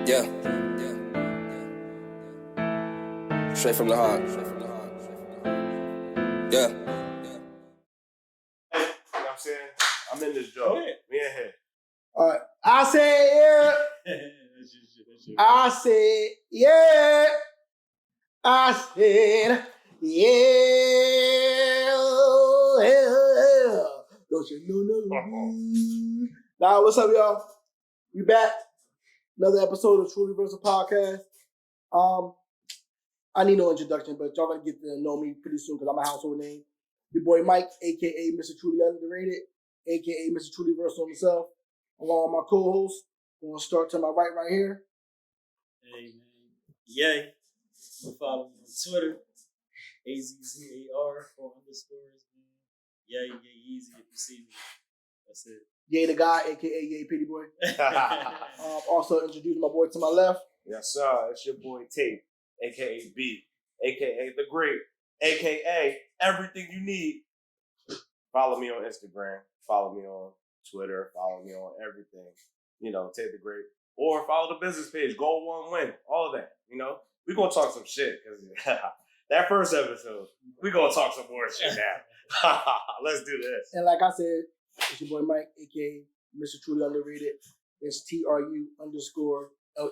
Yeah. Straight from the heart. Yeah. You know what I'm saying? I'm in this job. Me in here. All right. I said, yeah. I said, yeah. I said, yeah. Don't you know? Now, what's up, y'all? We back. Another episode of TRU-LEE-VERSAL podcast. I need no introduction, but y'all gonna get to know me pretty soon because I'm a household name. Your boy Mike, aka Mr. TRU-LEE-Unadulterated, aka Mr. TRU-LEE-VERSAL himself, along with my co-host. We're gonna start to my right here. Hey man, yay! Follow me on Twitter, AZZAR _. Man. Yay, easy if you see me. That's it. Yay the guy, aka Yay Pretty Boy. Also introduce my boy to my left. Yes, sir. It's your boy T, aka B, aka The Great, aka everything you need. Follow me on Instagram. Follow me on Twitter. Follow me on everything. You know, Tate the Great. Or follow the business page. Goal One Win. All of that. You know, we're going to talk some shit. Because that first episode, we're going to talk some more shit now. Let's do this. And like I said, it's your boy Mike, aka Mr. TRU-LEE-Underrated. It's TRU_LEE_UNDERRATED. on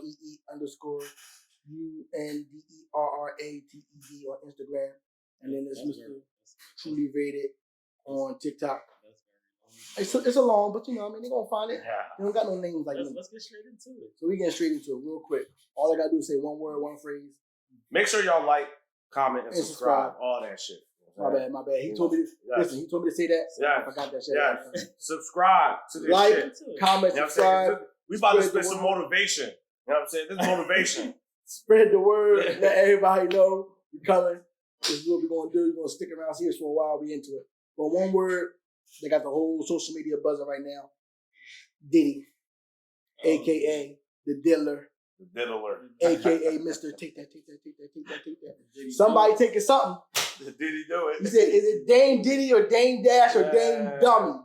Instagram. And then there's Mr. TRU-LEE-Rated on TikTok. It's a long, but you know, I mean, they're going to find it. Yeah. They don't got no names like me. Let's get straight into it. So we get straight into it real quick. All I got to do is say one word, one phrase. Make sure y'all like, comment, and subscribe. All that shit. My bad. He told me to, listen, he told me to say that. So I forgot that shit. Yeah. Subscribe to this like, shit. comment, You know subscribe. We about to spend some motivation. You know what I'm saying? This is motivation. Spread the word. Let everybody know you're coming. This is what we're going to do. We're going to stick around here for a while. We into it. But one word, they got the whole social media buzzing right now. Diddy, a.k.a. The Diddler. The Diddler. A.k.a. Mr. Take that. Somebody taking something. Did he do it? He said, is it Dame Diddy or Dame Dash or Dame Dummy?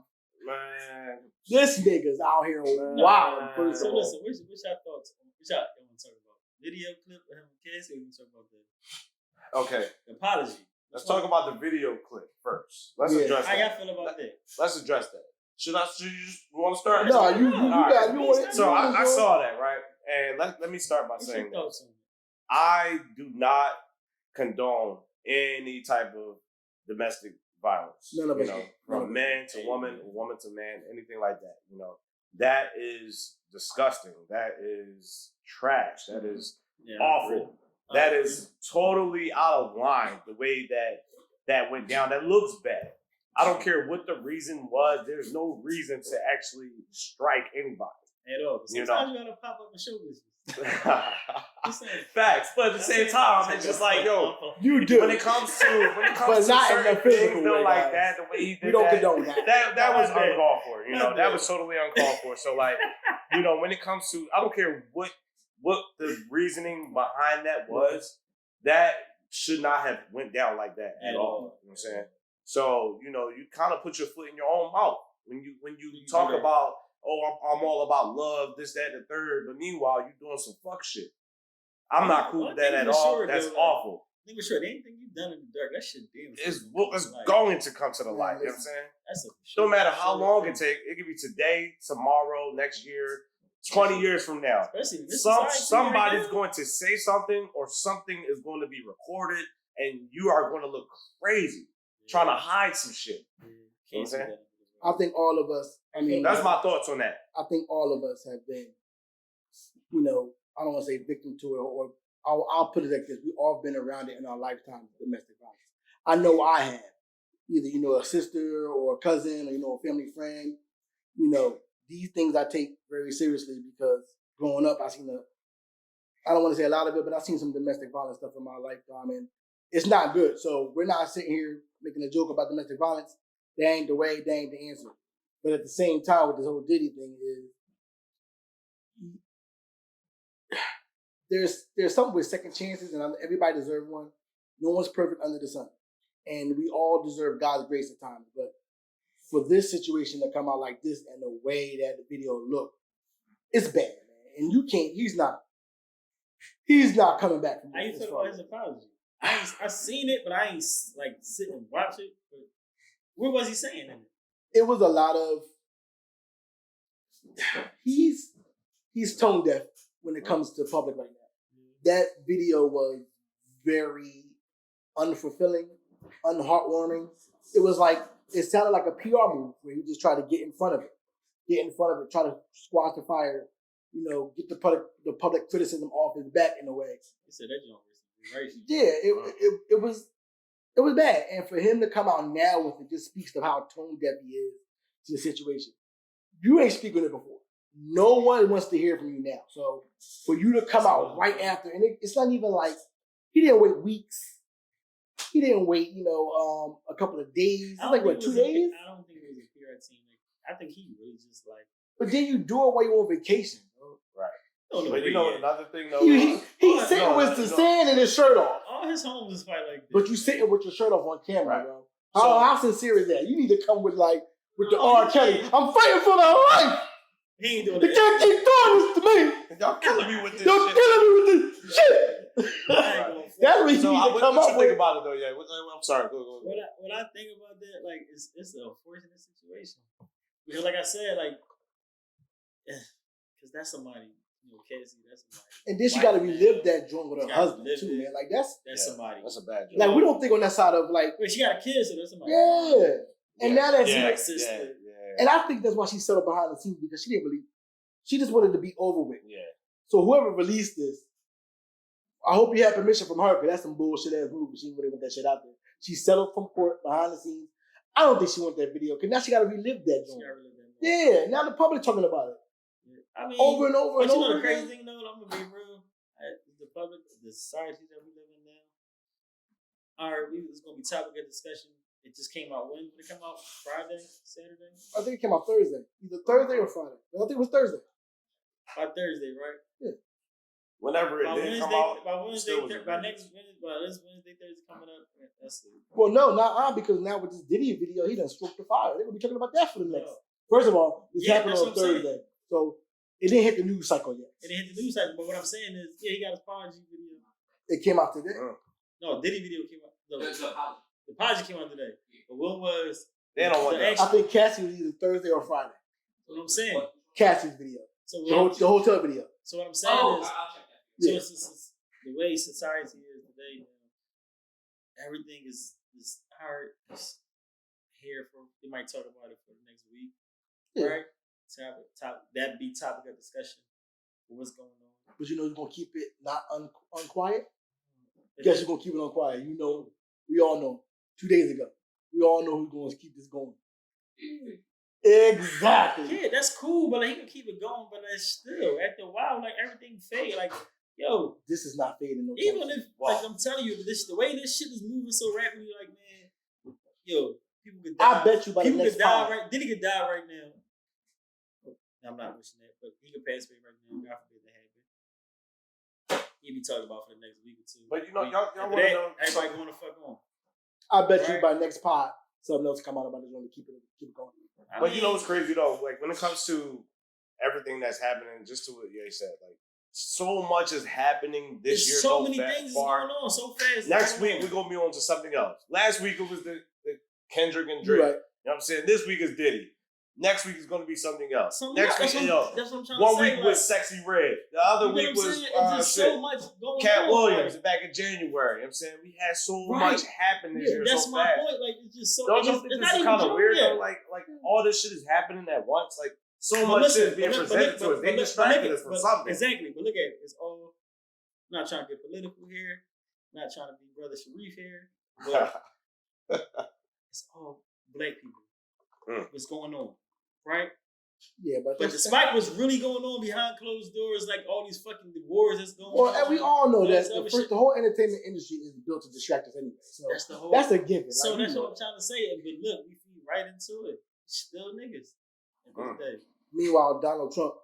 Man. This nigga's out here wild. So listen, what's your thoughts? What y'all want to talk about? Video clip of him with kids, or we talk about the Okay. apology? Let's talk about the video clip first. Let's address that. How y'all feel about that? Let's address that. Should you just want to start? No, you want it. So I saw that, right? And let me start by saying this. I do not condone any type of domestic violence. None of us. From man to woman, woman to man, anything like that. You know, that is disgusting. That is trash. That is awful. That is totally out of line. The way that went down, that looks bad. I don't care what the reason was. There's no reason to actually strike anybody. At all. Sometimes you gotta pop up and show business. Facts, but at the same time, it's just like, yo, you do. When it comes to certain things, like that, the way he did we don't condone that was uncalled for. You know, that was totally uncalled for. So, like, you know, when it comes to, I don't care what the reasoning behind that was, that should not have went down like that at all. You know what I'm saying? So, you know, you kind of put your foot in your own mouth when you talk about, oh, I'm all about love, this, that, and the third, but meanwhile, you're doing some fuck shit. I'm not cool with that at all. That's awful. I think for sure, anything you've done in the dark, that shit damn. It's going to come to the light. You know what I'm saying? No matter how long it takes, it could be today, tomorrow, next year, 20 years from now. Somebody's going to say something, or something is going to be recorded, and you are going to look crazy trying to hide some shit. You know what I'm saying? I think all of us, that's my thoughts on that. I think all of us have been, you know, I don't want to say victim to it, or I'll put it like this. We've all been around it in our lifetime, domestic violence. I know I have. Either, you know, a sister or a cousin or, you know, a family friend. You know, these things I take very seriously because growing up, I don't want to say a lot of it, but I've seen some domestic violence stuff in my lifetime, and it's not good. So we're not sitting here making a joke about domestic violence. That ain't the way, that ain't the answer. But at the same time, with this whole Diddy thing is, there's something with second chances, and everybody deserves one. No one's perfect under the sun. And we all deserve God's grace at times. But for this situation to come out like this and the way that the video looked, it's bad, man. And he's not He's not coming back from How you this. feel about his apology? I seen it, but I ain't like sit and watch it. But what was he saying in it? It was a lot of he's tone deaf when it comes to public right now. That video was very unfulfilling, unheartwarming. It was like it sounded like a PR move where he just tried to get in front of it, try to squash the fire, get the public criticism off his back in a way. He said that joint was racist. Yeah, it was bad, and for him to come out now with it just speaks to how tone deaf he is to the situation. You ain't speaking it before. No one wants to hear from you now. So for you to come out right after, and it's not even like he didn't wait weeks. He didn't wait, a couple of days. It's like what, 2 days? I don't think it was a PR team. I think he really just like. But then you do it while you're on vacation, bro. Right. But you know another thing though. He's sitting with the sand and his shirt off. All his homes is probably like this. But you sitting with your shirt off on camera, right. bro. How sincere is that? You need to come with the R. Kelly. I'm fighting for my life. He ain't doing They can't keep doing this to me. Y'all killing me with this Y'all shit. killing me with this shit. That's what you need to come what up you with. think about it though? Yeah, I'm sorry. Go. What I think about that, like, it's a fortunate situation because, like I said, like, because that's somebody, Cassie, that's somebody. And then she got to relive that joint with her husband too, man. Like that's somebody. That's a bad joke. like we don't think on that side of like. Wait, she got a kid, so that's somebody. Yeah. And now that's sister. And I think that's why she settled behind the scenes because she just wanted to be over with. Yeah. So whoever released this, I hope you had permission from her because that's some bullshit ass movie. She didn't really want that shit out there. She settled from court behind the scenes. I don't think she want that video because now she got to relive that joint. Yeah. Now the public talking about it. I mean, over and over and over. You know the crazy thing though, I'm gonna be real. The public, the society that we live in now. It's gonna be topic of discussion. It just came out when? Did it come out Friday, Saturday? I think it came out Thursday. Either Thursday or Friday. I think it was Thursday. By Thursday, right? Yeah. Whenever it did come out. By Wednesday, by this Wednesday, Thursday coming up. That's it. Well, no, not because now with this Diddy video, he done stroked the fire. They're gonna be talking about that for the next. First of all, this happened on Thursday, so it didn't hit the news cycle yet. It didn't hit the news cycle, but what I'm saying is, he got his apology video. It came out today. No, Diddy video came out. The apology came out today. But what was? They don't want that. I think Cassie was either Thursday or Friday. What I'm saying. Cassie's video. So the hotel video. So what I'm saying is, I'll check that. So it's the way society is today. Everything is hard. It's here for. They might talk about it for the next week, right? That'd be topic of discussion. What's going on? But you're gonna keep it not unquiet. Guess you're gonna keep it unquiet. We all know. 2 days ago, we all know who's going to keep this going. Exactly. Yeah, that's cool, but he can keep it going. But that's still after a while, like everything fade. Like, yo, this is not fading. No even if, like I'm telling you, the way this shit is moving so rapidly, like man, yo, people could die. I bet you by the next time. Diddy could die right now. I'm not wishing that, but he could pass away right now. God forbid that happen. He'd be talking about for the next week or two. But y'all want to know? Everybody going to fuck on. I bet you by next pod, something else come out about it. Going to keep it going. But you know what's crazy though? Like when it comes to everything that's happening, just to what Ye said, like so much is happening this year. So many things is going on so fast. Next week we're gonna be on to something else. Last week it was the Kendrick and Drake. Right. You know what I'm saying? This week is Diddy. Next week is going to be something else. Next week, that's what I'm trying to say. 1 week was Sexy Red. The other week was so much going Cat on, Williams back in January. You know what I'm saying? We had so much happen this year. That's so my fast. point. Like, it's just so. Don't you think this is kind of weird though? Like all this shit is happening at once. Like so much shit is being presented to us. They distracted us from something. Exactly. But look at it. It's all. I'm not trying to get political here. I'm not trying to be Brother Sharif here. But it's all black people. What's going on, right? Yeah, but despite what's really going on behind closed doors, like all these fucking wars that's going on. Well, and we all know that the whole entertainment industry is built to distract us anyway. So that's a given. So that's what I'm trying to say. But look, we feed right into it. Still niggas. At the end of the day. Meanwhile, Donald Trump,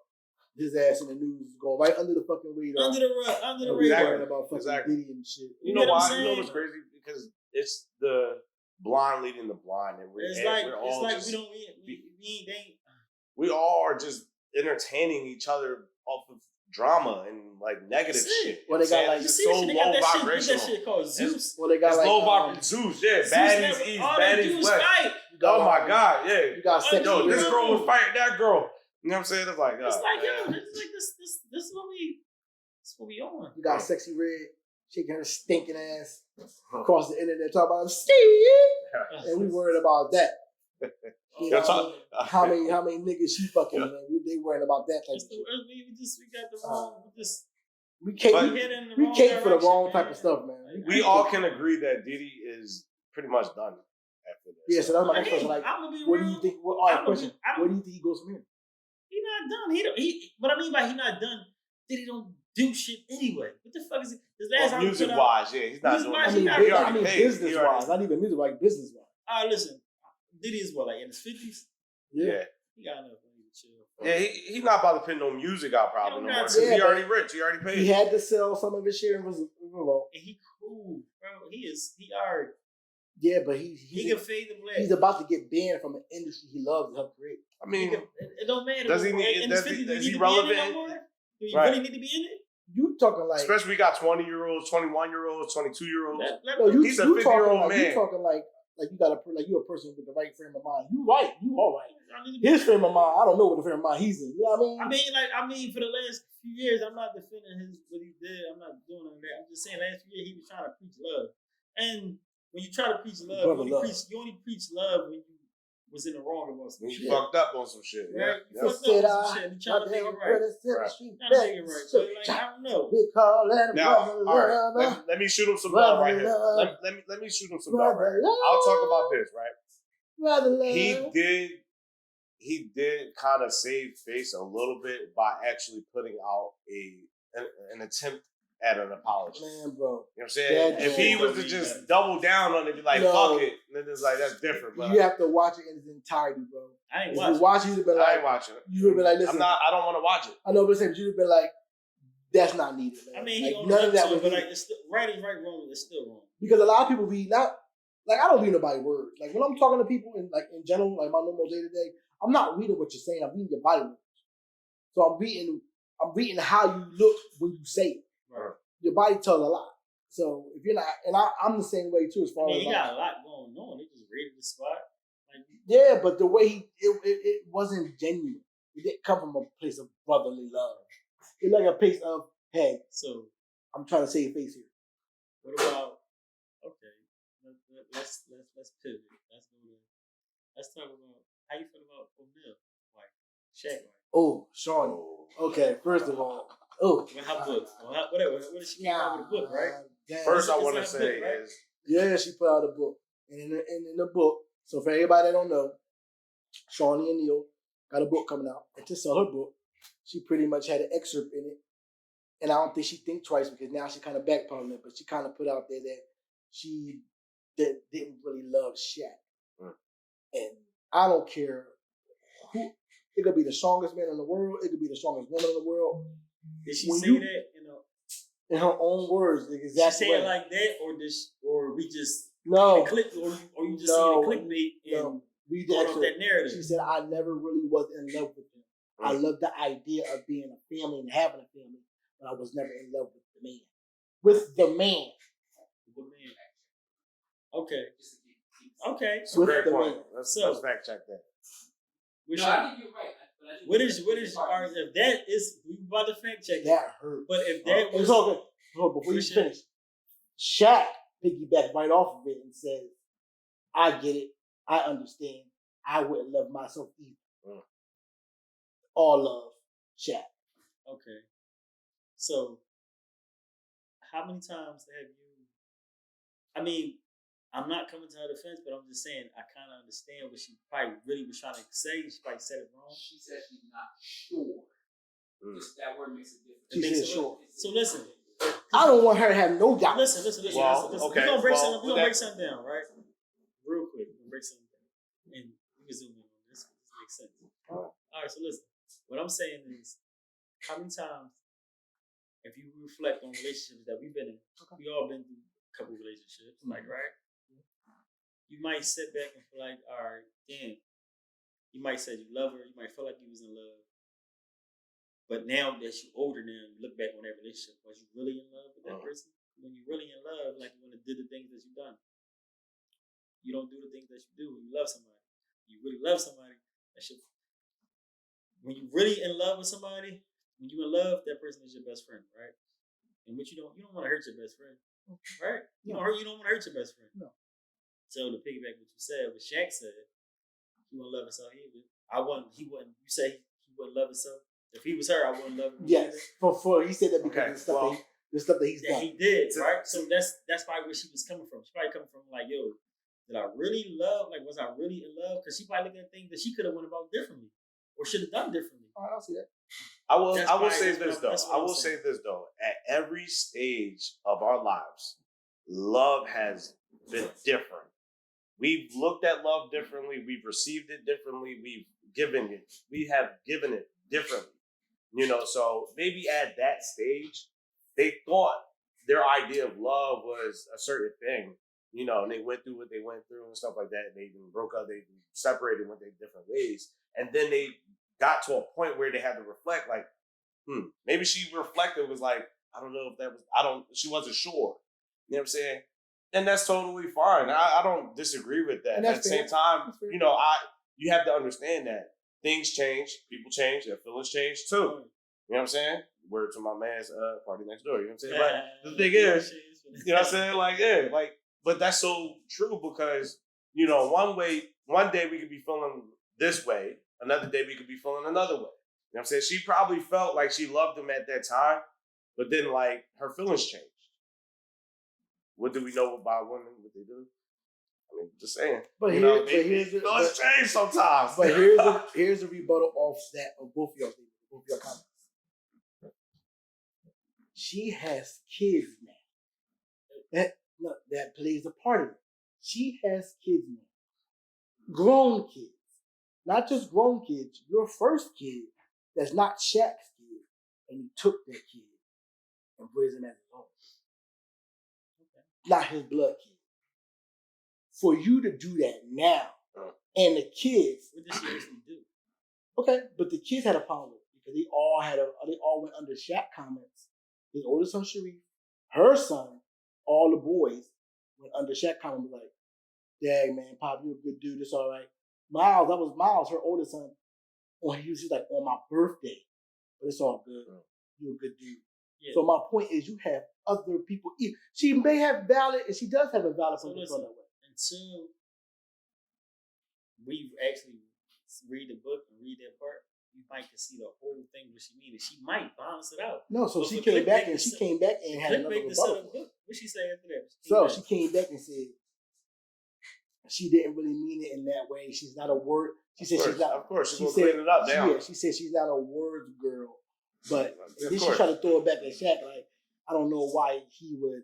his ass in the news, going right under the fucking radar. Under the radar. About fucking Diddy and shit. You know why? You know what's crazy? Because it's the blind leading the blind, and we all are just entertaining each other off of drama and like negative That's it. shit. Well, they got, like, it's just See, so they got low that shit, vibrational. that shit called Zeus. Well, they got It's like low vibrational. Zeus, yeah, Zeus baddies never- east, all they do baddies is west. fight. you got, Oh my god, yeah. You got sexy Yo, this red. girl was fighting that girl. You know what I'm saying? It's like, It's like, yo, man. this is like this is what we on. You got sexy red shaking her stinking ass across the internet talking about Steve, and we worried about that. You know, how many niggas she fucking, man? They worried about that type of shit. We got the wrong. We can't. We can't for the wrong type of stuff, man. We all can agree that Diddy is pretty much done after this. Yeah, so that's my next question. Like, I'm gonna be what do real. you think? All right, question. Where do you think he goes from here? He not done. He what I mean by he not done, Diddy don't do shit anyway. What the fuck is it? His last album music put out- wise, yeah, he's not doing music-wise, that. he I mean, paid. business wise, not even music, like business wise. All right, listen. Diddy is what, like in his 50s? Yeah. He got enough money to chill. Yeah, he's not about to put no music out probably no more. Because Yeah, he already rich. He already paid. He had to sell some of his share and was And he cool, bro. He already. yeah, but He can fade the blast. he's about to get banned from an industry he loves to help create. I mean, it don't matter. Does he no more. need- In does his he- 50s, is do he you need to be in it relevant? no more? Do you Right. really need to be in it? You talking like especially we got 20-year-olds, 21-year-olds, 22-year-olds. no, He's a 50-year-old man. You talking like you got you a person with the right frame of mind. You right, you all right. His frame of mind, I don't know what the frame of mind he's in. You know what I mean? I mean, for the last few years, I'm not defending what he did. I'm not doing all that. I'm just saying, last few years he was trying to preach love, and when you try to preach love, you only preach love when you was in the wrong about some When shit. you fucked up on some shit. Right? Yeah. You fucked up on some shit. You trying to make it right. Trying to make it right. But like, I don't know. We call that Now, all right, let me shoot him some love right here. Let me shoot him some love right here. I'll talk about this, right? He did kind of save face a little bit by actually putting out an attempt at an apology. Man, bro. You know what I'm saying? If he was to just double down on it, be like, fuck it, then it's like, that's different. But you have to watch it in its entirety, bro. I ain't If watching. you watch it, you'd have been like, I ain't watching it. You would have been like, listen. I don't want to watch it. I know, but listen, you'd have been like, that's not needed, man. I mean, he like, owned none up of that to was it, but needed. like, it's still, right is right, wrong is still wrong. Because a lot of people read not like I don't read nobody's words. Like when I'm talking to people in general, like my normal day to day, I'm not reading what you're saying. I'm reading your body language. So I'm reading how you look when you say it. Right. Your body tells a lot. So if you're not, and I'm the same way too as far as he got a lot going on. They just raided the spot. Like, yeah, but the way it wasn't genuine. It didn't come from a place of brotherly love. It's like a place of, hey, so I'm trying to save face here. what about? Okay, let's pivot. Let's talk about how you feel about O'Neal, like Shaq, like. Oh, Shawnee. Okay, first of all, Her book, whatever. What she came out with a book, right? First, I It's want to her say book, right? is yeah, she put out a book, and in the book. So for everybody that don't know, Shawnee and Neil got a book coming out, and to sell her book, she pretty much had an excerpt in it, and I don't think she think twice because now she kind of backpedaling it, but she kind of put out there that she didn't really love Shaq, and I don't care who. It could be the strongest man in the world. It could be the strongest woman in the world. Did she say that? In her own words, the exact she say way. it like that, or we just no, click, or you just see the clickbait and read going off that narrative. She said, "I never really was in love with him. I loved the idea of being a family and having a family, but I was never in love with the man. With the man. Okay. Okay. It's a great point. Let's fact check that. No, I think you're right. What is if that is we about to fact check that hurt. But if that was okay. Before you finish, Shaq piggybacked right off of it and said, I get it, I understand. I wouldn't love myself either. All love, Shaq. Okay. So how many times have you I mean, I'm not coming to her defense, but I'm just saying I kind of understand what she probably really was trying to say. She probably said it wrong. She said she's not sure. That word makes a difference. She said sure. So listen. I don't want her to have no doubt. Listen. Well, listen. okay. We're gonna break something down, right? Real quick. We're gonna break something down. And we can zoom in on this because this makes sense. All right, so listen. What I'm saying is, how many times, if you reflect on relationships that we've been in, we all been through a couple relationships, like, right? You might sit back and feel like, all right, damn. You might say you love her. You might feel like you was in love. But now that you're older now, you look back on that relationship. Was you really in love with that person? When you're really in love, like you want to do the things that you've done. You don't do the things that you do when you love somebody. You really love somebody. That shit. When you're really in love with somebody, when you're in love, that person is your best friend, right? And what you don't want to hurt your best friend, right? You don't want to hurt your best friend. No. So to piggyback what you said, what Shaq said, he wouldn't love himself either. He wouldn't. You say he wouldn't love himself. If he was her, I wouldn't love him. Yes, for he said that because of the stuff that he's done. He did, right? So that's probably where she was coming from. She's probably coming from like, yo, did I really love? Like, was I really in love? Because she probably looking at things that she could have went about differently or should have done differently. Oh, I don't see that. I will say this though. At every stage of our lives, love has been different. We've looked at love differently. We've received it differently. We have given it differently. So maybe at that stage, they thought their idea of love was a certain thing, and they went through what they went through and stuff like that. They even broke up, they separated, went their different ways. And then they got to a point where they had to reflect, like, maybe she reflected, was like, I don't know if that was, she wasn't sure. You know what I'm saying? And that's totally fine. I don't disagree with that. At the same time, you have to understand that things change, people change, their feelings change too. You know what I'm saying? Word to my man's party next door. You know what I'm saying? But the thing is, you know what I'm saying? But that's so true because, one day we could be feeling this way, another day we could be feeling another way. You know what I'm saying? She probably felt like she loved him at that time, but then like her feelings changed. What do we know about women? What they do? I mean, just saying. But feelings change sometimes. But here's a rebuttal off that of both of your comments. She has kids now. That plays a part of it. She has kids now. Grown kids. Not just grown kids. Your first kid that's not Shaq's kid, and he took that kid and raised him as his own. Not his blood kid. For you to do that now, and the kids. What did she actually do? Okay, but the kids had a problem with it because they all went under Shaq comments. His oldest son, Sharif, her son, all the boys went under Shaq comments like, dang, man, Pop, you a good dude, it's all right. Miles, that was Miles, her oldest son. He was just like, on my birthday, but it's all good. You're a good dude. Yeah. So my point is, you have other people. She may have valid, and she does have a valid point that way. Until we actually read the book and read that part, you might can see the whole thing what she means. She might balance it out. No, so she came back and had another rebuttal. What she say after that? She came back and said she didn't really mean it in that way. She's not a word. She said she's not. Of course, she's gonna clean it up now. She said she's not a words girl. But then she tried to throw it back at Shaq. Like, I don't know why he would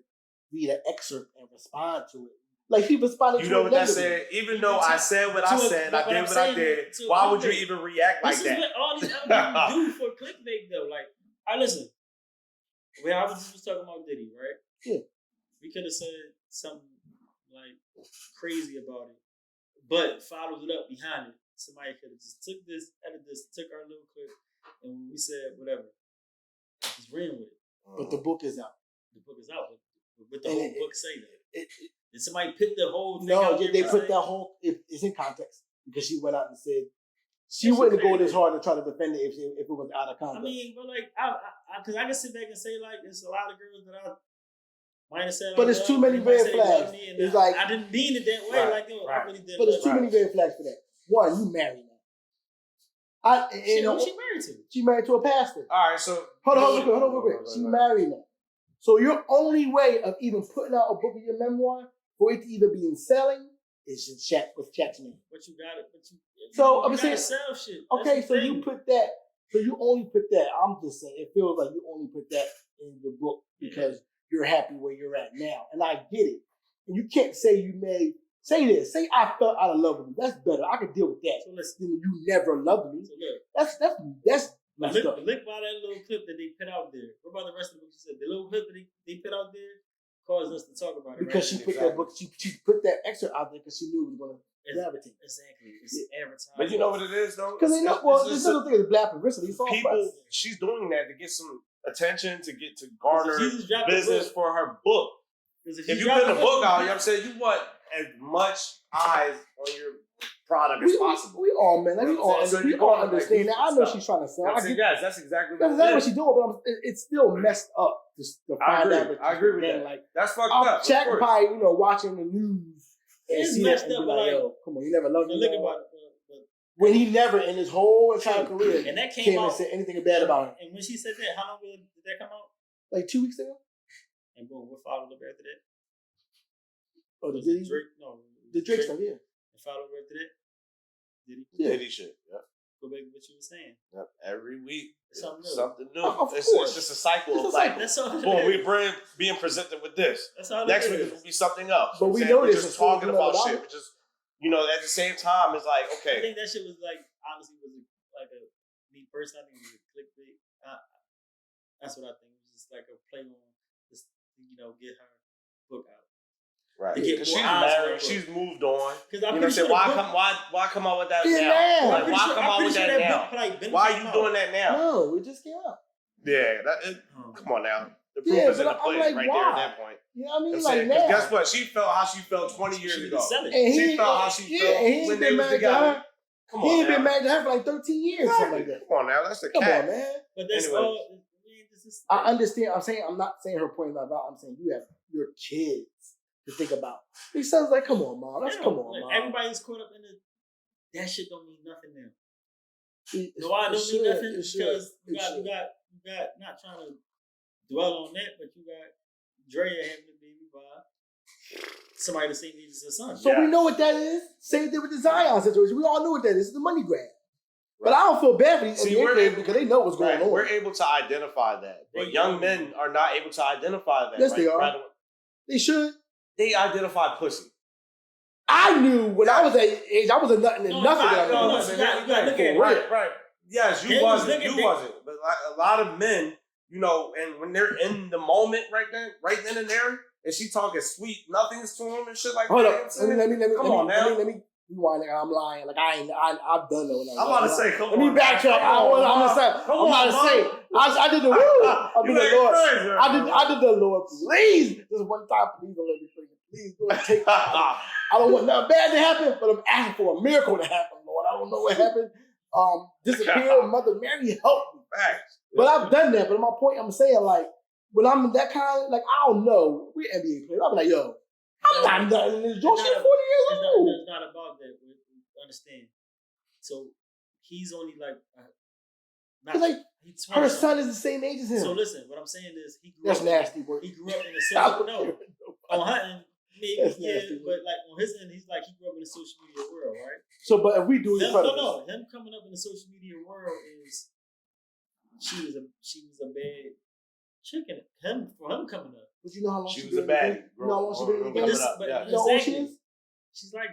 read an excerpt and respond to it. Like, he responded to it. You know what that said? Even though I said what I said, I did what I did, why would you even react like that? This is what all these other people do for clickbait, though. Like, listen. When I was just talking about Diddy, right? Yeah. We could have said something, like, crazy about it, but followed it up behind it. Somebody could have just took our little clip, and we said whatever. Just ran with it. But the book is out. The book is out. But the whole book say that. Did somebody put the whole thing out? No, they put that whole... It's in context. Because she went out and said... She wouldn't go this hard to try to defend it if it was out of context. I mean, but like... Because I can sit back and say, like, there's a lot of girls that I might have said... But it's too many red flags. It's like... I didn't mean it that way. Like, I really did. But there's too many red flags for that. One, you married now. Who she married to? She married to a pastor. All right, so... Hold on real quick. She married now. So your only way of even putting out a book of your memoir for it to even be in selling is just Shaq with Shaq's name. But you got it. So I'm saying, sell shit. Okay, so you put that. So you only put that. I'm just saying, it feels like you only put that in the book because you're happy where you're at now, and I get it. And you can't say you may say this. Say I fell out of love with you. That's better. I can deal with that. So listen, you never loved me. So that's. Look by that little clip that they put out there. What about the rest of the book? You said the little clip that they put out there caused us to talk about it. Because right? she put that book, she put that excerpt out there because she knew it was going to gravitate. Exactly. It's advertising. But you know what it is though? Because they know, well, this little thing is black publicity. It's all people. press. She's doing that to get some attention, to garner She just dropped a business book. for her book. If If you put a book out, you know what I'm saying, you want as much eyes on your product as possible. We all, man. Like, You we know what I'm all, saying? So we you're all going, like, understand that. I know stuff. she's trying to sell. You know what I I'm saying? get, Yes, that's exactly that's what exactly it what is. she's doing, but it's still messed up to I find agree. out that I agree with thing, that. like, That's fucked up. Jack of course. probably, watching the news and It's see messed that and up, be but like, like, yo, come on, you never loved me. look man. about it. When he never in his whole entire career And that came came out and said anything bad about him. And when she said that, how long ago did that come out? Like 2 weeks ago? And boom, what followed up after that? Oh, Was did it he? Drake? No, The Drake stuff, yeah. And followed up after that? Did he? Yeah. Diddy shit. Yep. Go back to what you were saying. Yep. Every week. It's something new. Something new. Of It's course. just a cycle It's a of like, cycle. That's all. boom, being presented with this. That's all. Next it week is. it will be something else. But You we know know what I'm saying? this We're just as soon as talking we know about about shit. it. We're just, at the same time, it's like, I okay. think that shit was like, honestly, like a, me personally, I think it was a clickbait. That's what I think. It was just like a play on, just, get her book out. Right. To get Because more she's eyes on married, her book. she's moved on. Because I'm You know what I'm pretty saying? sure Why the book, why come out with that Yeah, now? now. Like, why come out with that now? Why are you doing that now? No, it just came out. Yeah, come on now. The proof Yeah, is in but the I'm pudding like, right why? there at that point. You know what I mean? I'm Like saying, now. 'cause guess what? She felt how she felt 20 years ago. Selling. And She felt how she felt and he when ain't they been was married to together. her. Come He on ain't been now. married to her for like 13 years, something like that. Come on now, that's the Come cat. on, man. But that's Anyway. all. This is, I understand. I'm not saying her point is not valid. I'm saying you have your kids to think about. These sons like, come on, mom. Let's come on, like, mom. everybody's caught up in it. That shit don't mean nothing now. No, I don't mean nothing It because should. you got not trying to dwell on that, but you got Drea having a baby by somebody the same age as her son. So Yeah. we know what that is. Same thing with the Zion situation. We all know what that is. It's the money grab. But I don't feel bad for these NBA players because they know what's going on. We're able to identify that. But young men are not able to identify that. Yes, Like, they are. right away. They should. They identify pussy. I knew when I was that age, I was a nothing and No, nothing. I- that I no, was. no, you gotta look at it. Right. Yes, you They was wasn't. looking- You wasn't. But like a lot of men, and when they're in the moment right then and there, and she talking sweet nothings to him and shit like Hold that. up. You know what I'm saying? Let me Come on now. Let me rewind it. I'm lying. Like I've done that. I'm about to say, come Let on. me backtrack. I'm about to say. I did the woo. I did the Lord. I did the Lord. Please, this one time, please don't let me pray. Please go and take. I don't want nothing bad to happen, but I'm asking for a miracle to happen, Lord. I don't know what happened. Disappeared. Mother Mary helped me. Facts. But I've done that. But my point, I'm saying, like, when I'm in that kind of, like, I don't know. We're NBA players. I'm like, yo, I'm not done in this joint. She's 40 years old. It's not about that. We understand. So he's only like, It's like, he's her 20 son is the same age as him. So listen, what I'm saying is he grew That's up. nasty work. He grew up in a I social don't no. care. On her end, maybe That's yeah, nasty but like on his end, he's like he grew up in the social media world, right? So, but if we do it, No. Him coming up in the social media world is she was a bad chicken. For him coming up. But you know how long She she was a been in the baddie. game? You know how long she been in the Coming game? up, yeah. You know how old she exactly. is? She's like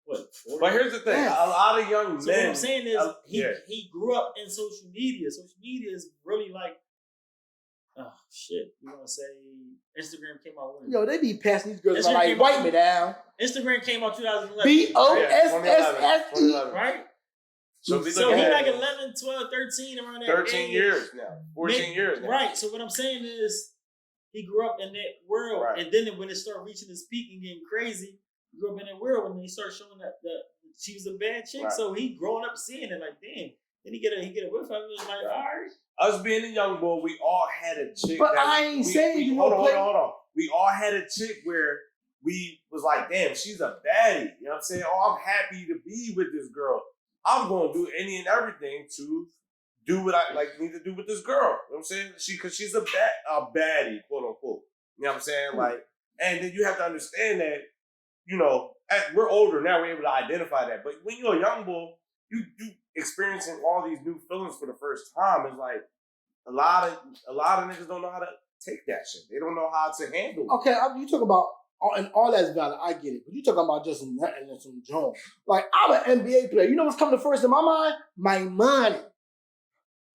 what? 40? But here's the thing: Yes. a lot of young men. So what I'm saying is yeah. he grew up in social media. Social media is really like, oh shit. You want to say Instagram came out when? Yo, they be passing these girls That's around what like, came wipe out- me down. Instagram came out 2011. B-O-S-S-S-E. 2011. Right? So we So looking he at like 11, 12, 13 around that 13 age. years now, 14 years now. Right. So what I'm saying is he grew up in that world. Right. And then when it started reaching its peak and getting crazy, he grew up in that world and he started showing that she was a bad chick. Right. So he growing up seeing it like, damn. Then he get a whiff of it. It was like, all right. Us being a young boy, we all had a chick. But that I ain't saying you hold don't on, play. hold on. We all had a chick where we was like, damn, she's a baddie. You know what I'm saying? Oh, I'm happy to be with this girl. I'm going to do any and everything to do what I need to do with this girl. You know what I'm saying? Because she's a baddie, quote unquote. You know what I'm saying? Like, and then you have to understand that, we're older now, we're able to identify that. But when you're a young boy, you experiencing all these new feelings for the first time. It's like a lot of niggas don't know how to take that shit. They don't know how to handle it. Okay, you talk about, and all that's valid, I get it. But you talking about just nothing and some Jones. Like, I'm an NBA player. You know what's coming first in my mind? My money.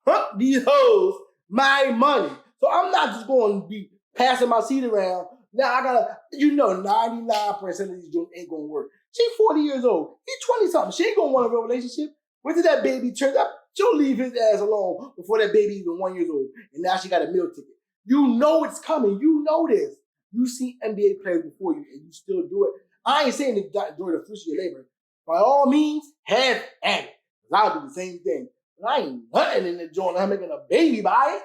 Huh? These hoes, my money. So I'm not just going to be passing my seat around, Now I gotta, 99% of these joints ain't gonna work. She's 40 years old. He's 20-something. She ain't gonna want a real relationship. Where did that baby turn up? She'll leave his ass alone before that baby even 1 year old. And now she got a meal ticket. You know it's coming. You know this. You see NBA players before you and you still do it. I ain't saying to enjoy the fruits of your labor. By all means, have at it. Because I'll do the same thing. But I ain't nothing in the joint. I'm making a baby by it.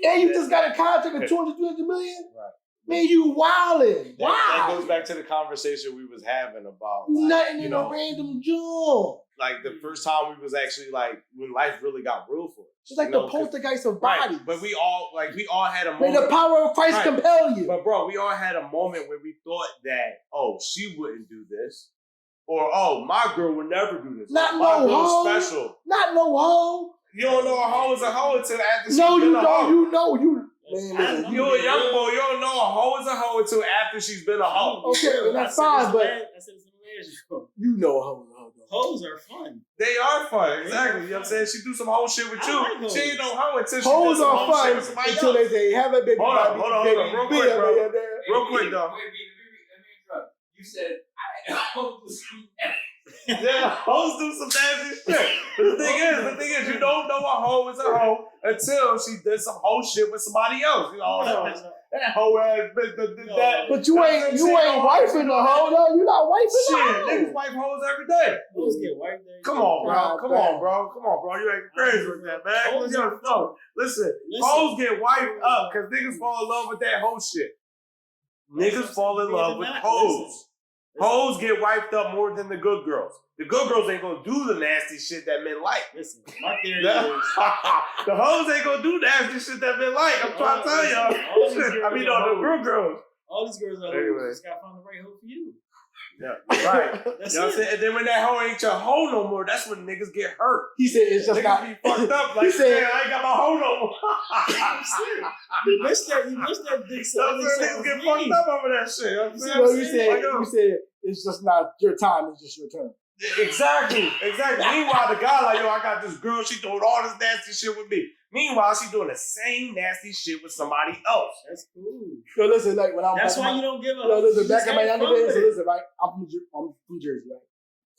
And you just got a contract of 200, 300 million? Right. Man, you wildin'. That goes back to the conversation we was having about nothing in a random joint. Like the first time we was actually like when life really got real for us. It's like the poltergeist of bodies. But we all had a moment. May the power of Christ compel you. But bro, we all had a moment where we thought that, oh, she wouldn't do this. Or, oh, my girl would never do this. Not my no girl's hoe. special. Not no hoe. You don't know a hoe is a hoe until after she's No, been you a don't. hoe. You know. Man, You a young boy, you don't know a hoe is a hoe until after she's been a hoe. Okay, and that's fine, but you know a hoe is a hoe. Hoes are fun. They are fun, exactly. You know what I'm saying? She do some hoe shit with you. Like she ain't no hoe until she hoes does some are hoe shit fun with somebody until else. they say, have a baby. Hold on. Real quick, bro. Real quick, though. Wait, let me interrupt. You said, I hope this Yeah, hoes do some nasty shit. But the thing is, you don't know a hoe is a hoe until she did some hoe shit with somebody else. You know, that hoe ass bitch. But you ain't wifing the hoe, though. You not wifing the Shit, hoe. niggas wife hoes every day. Hoes get wiped there. Come on, bro. You ain't crazy with that, man. No, listen, hoes get wiped up because niggas fall in love with that hoe shit. Niggas fall in love with hoes. Hoes get wiped up more than the good girls. The good girls ain't gonna do the nasty shit that men like. Listen, my theory is the hoes ain't gonna do nasty shit that men like. I'm trying to tell y'all. The good girls. All these girls are hoes. You just gotta find the right hoe for you. Yeah, right. You know what I'm saying? And then when that hoe ain't your hoe no more, that's when niggas get hurt. He said it's just niggas be fucked up. Like, he said, I ain't got my hoe no more. You missed that dick. Niggas get fucked up over that shit. You know what I'm saying? You said it's just not your time, it's just your turn. Exactly. Meanwhile, the guy like, yo, I got this girl, she doing all this nasty shit with me. Meanwhile, she doing the same nasty shit with somebody else. That's cool. So listen, like when I'm that's why you don't give up. Listen, back in my younger days, so listen, right? I'm from Jersey, right?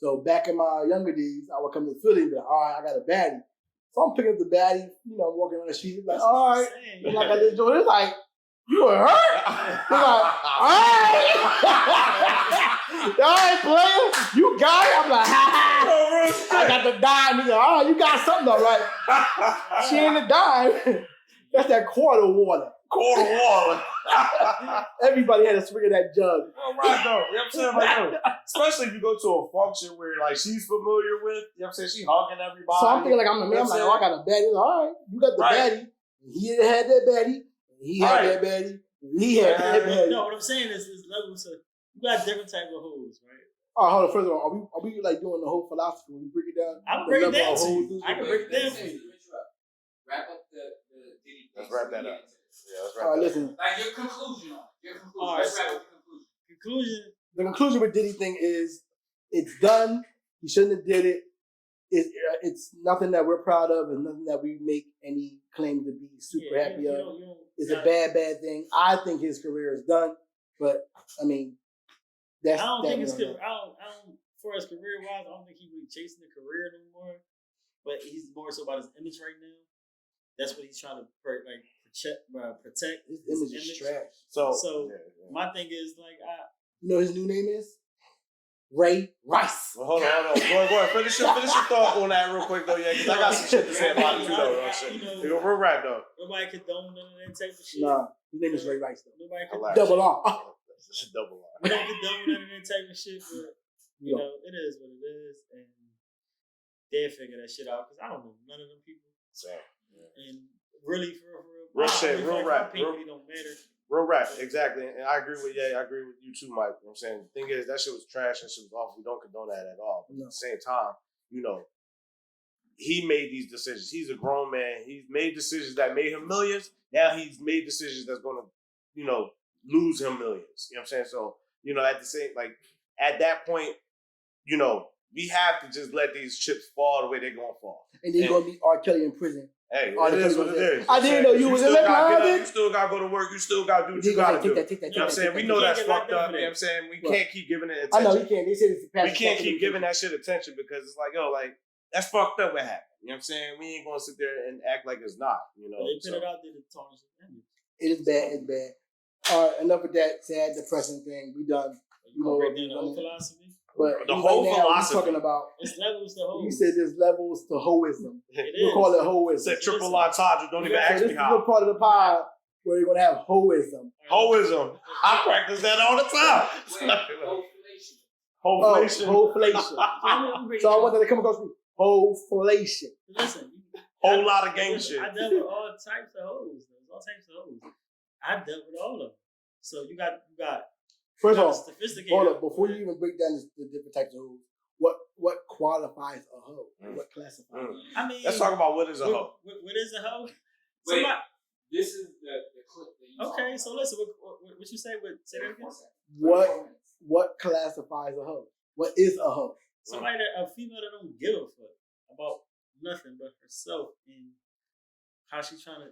So back in my younger days, I would come to Philly and be like, all right, I got a baddie. So I'm picking up the baddie, walking around the street, like, all right. And I got this joint. It's like, you were hurt? It's like, all right. All right, player. You got it? I'm like, ha. I got the dime. He's like, all right, you got something though, right? She ain't a dime. That's that quarter water. Everybody had a swig of that jug. Well, right, though. You know what I'm saying? Like, especially if you go to a function where, like, she's familiar with, you know what I'm saying? She hugging everybody. So I'm thinking, like, I'm the man. I'm like, oh, I got a baddie. All right, you got the baddie. He had that baddie. He had that baddie. He had that baddie. No, what I'm saying is levels of, you got different type of hoes, right? Oh, hold on. First of all, are we like doing the whole philosophy? When we break it down? I can break it down to you. I can break it down to you. Wrap up the Diddy thing. Let's wrap that up. Yeah, let's wrap all right, that listen. Like your conclusion on it. All right, Let's wrap up the conclusion. The conclusion with Diddy thing is it's done. He shouldn't have did it. It's nothing that we're proud of. It's nothing that we make any claim to be super happy of. It's a bad thing. I think his career is done. But I mean, I don't think his career. For his career wise, I don't think he's really chasing the career anymore. But he's more so about his image right now. That's what he's trying to protect. His image is trash. So my thing is like, you know his new name is Ray Rice. Well, hold on. Go ahead. Finish your thought on that real quick though, yeah, because I got some shit to say about it too though. We're right though. Nobody condone none of that type of shit. Nah, his name is Ray Rice though. Nobody double R. Double R. We don't condone none of that type of shit, but you know, it is what it is, and they'll figure that shit out because I don't know none of them people. Same. Yeah. And really, for real shit, real rap. Really don't matter. Real rap, exactly. And I agree with you too, Mike. You know what I'm saying? The thing is, that shit was trash and shit was awful. We don't condone that at all. But at the same time, he made these decisions. He's a grown man. He's made decisions that made him millions. Now he's made decisions that's going to, lose him millions. You know what I'm saying? So, at that point, we have to just let these chips fall the way they're going to fall. And then you're going to be R. Kelly in prison. Hey, it is what it is. I didn't know you was in that closet. You still still gotta go to work. You still gotta do what you gotta do. You know what I'm saying? We know that's fucked up. You know what I'm saying? We can't keep giving it attention. I know you can't. They said it's we can't keep giving that shit attention because it's like, yo, like that's fucked up. What happened? You know what I'm saying? We ain't gonna sit there and act like it's not. You know, they put it out there to tarnish the image. It is bad. It's bad. All right, enough of that sad, depressing thing. We done. You gonna break down the whole philosophy? But the whole philosophy. We're talking about. It's levels to hoes. You said there's levels to hoism. You call it hoism. Said triple entendre. Don't even ask me how. This is a part of the pod where you're gonna have hoism. Hoism. I practice that all the time. Hoflation. Hoflation. So I want that to come across me. Hoflation. Listen. Whole lot of gang shit. I dealt with all types of hoes. There's all types of hoes. I dealt with all of them. So you got. First of all, sophisticated. hold up. Before you even break down the different types of hoes, what qualifies a hoe? What classifies? I mean, let's talk about what is a hoe. What is a hoe? Wait, this is the clip that you okay, so listen. What you say? Say that again. What classifies a hoe? What is a hoe? Somebody a female that don't give a fuck about nothing but herself and how she's trying to,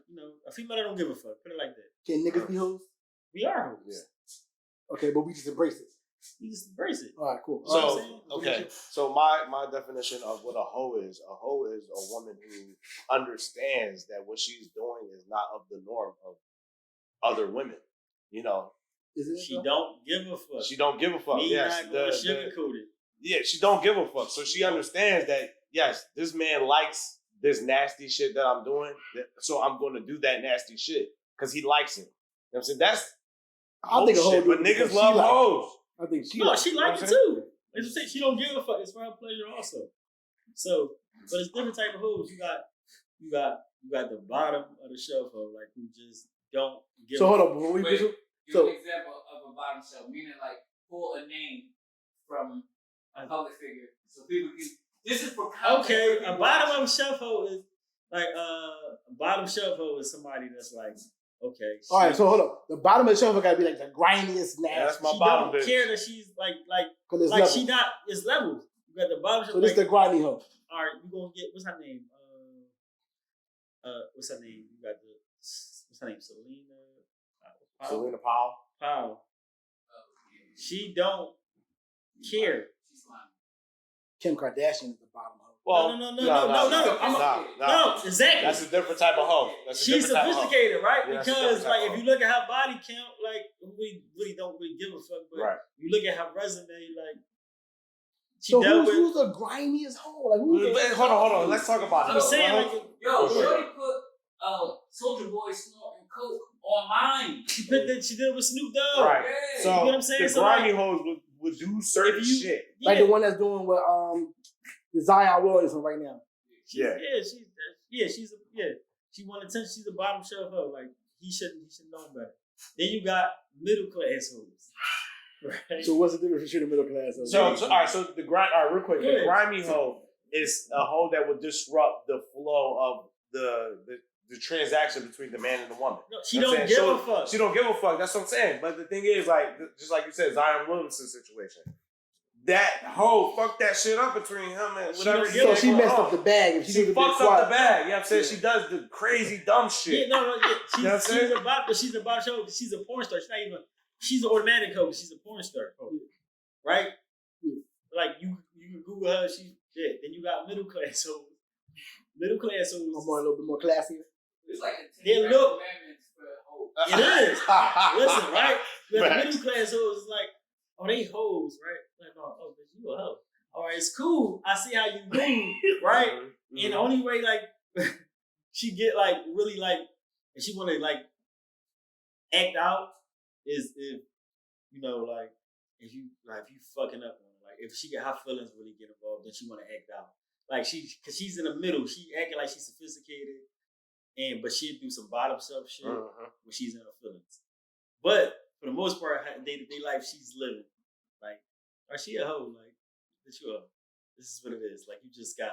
a female that don't give a fuck. Put it like that. Can niggas be hoes? We are hoes. Yeah. Okay, but we just embrace it. You just embrace it. All right, cool. So, okay. So my definition of what a hoe is a woman who understands that what she's doing is not of the norm of other women. You know, she don't give a fuck. She don't give a fuck. Yes, not gonna sugarcoat it. Yeah, she don't give a fuck. So she understands that yes, this man likes this nasty shit that I'm doing, so I'm going to do that nasty shit because he likes it. You know what I'm saying? That's I think a hoe, but niggas love hoes. I think she likes it too. As you say, she don't give a fuck. It's for her pleasure also. So, but it's different type of hoes. You got the bottom of the shelf hoe, like who just don't give. So hold on, give an example of a bottom shelf, meaning like pull a name from a public figure, so people can. This is for content. Okay, a bottom of a shelf hoe is like a bottom shelf hoe is somebody that's like. Okay. All right, so hold up. The bottom of the shelf gotta be like the grimiest, nasty. Yeah, that's my she bottom don't bitch. care that she's like levels. she not. It's levels. You got the bottom shelf. So this is the grimy hoe. All right, you gonna get what's her name? What's her name? You got what's her name? Selena Powell. Powell. She don't care. Kim Kardashian is the bottom hoe. Well, no, exactly. That's a different type of hoe. She's sophisticated, right? Yeah, because like if you look at her body count, like we really don't give a fuck. But you look at her resume, like so who's the grimiest hoe? Like hold on. Let's talk about it. I'm saying like Shorty put Soulja Boy snorting coke on mine. She did it with Snoop Dogg. Right. Yeah. So you know what I'm saying? the grimy hoes would do certain shit. Like the one that's doing with the Zion Williamson right now. She won attention. She's a bottom shelf hoe. Like he should know better. Then you got middle class hoes. Right? So what's the difference between the middle class hoes? So all right. So the real quick. The grimy hoe is a hoe that would disrupt the flow of the transaction between the man and the woman. No, she don't give a fuck. She don't give a fuck. That's what I'm saying. But the thing is, like, just like you said, Zion Williamson situation. That hoe fucked that shit up between him and whatever. So she messed up the bag. If she fucks up the bag. You know what I'm saying? She does the crazy dumb shit. Yeah, she's about show. She's a porn star. She's an automatic hoe. She's a porn star. Right? Yeah. Like you can Google her. Then you got middle class hoes. Middle class hoes. A little bit more classy. It's like a look. For it is. Listen, right? The middle class hoes is like, oh, they hoes, right? Like, oh, bitch, you a hoe. All right, it's cool. I see how you move, right? Mm-hmm. And the only way, like, she get like really like, if she want to like act out, is if like if you fucking up on her, like if she get her feelings really get involved, then she want to act out. Like cause she's in the middle. She acting like she's sophisticated, but she'll do some bottom shelf shit when she's in her feelings. But for the most part, day-to-day life, she's living. Like, or she a hoe, like, this is what it is. Like, you just got,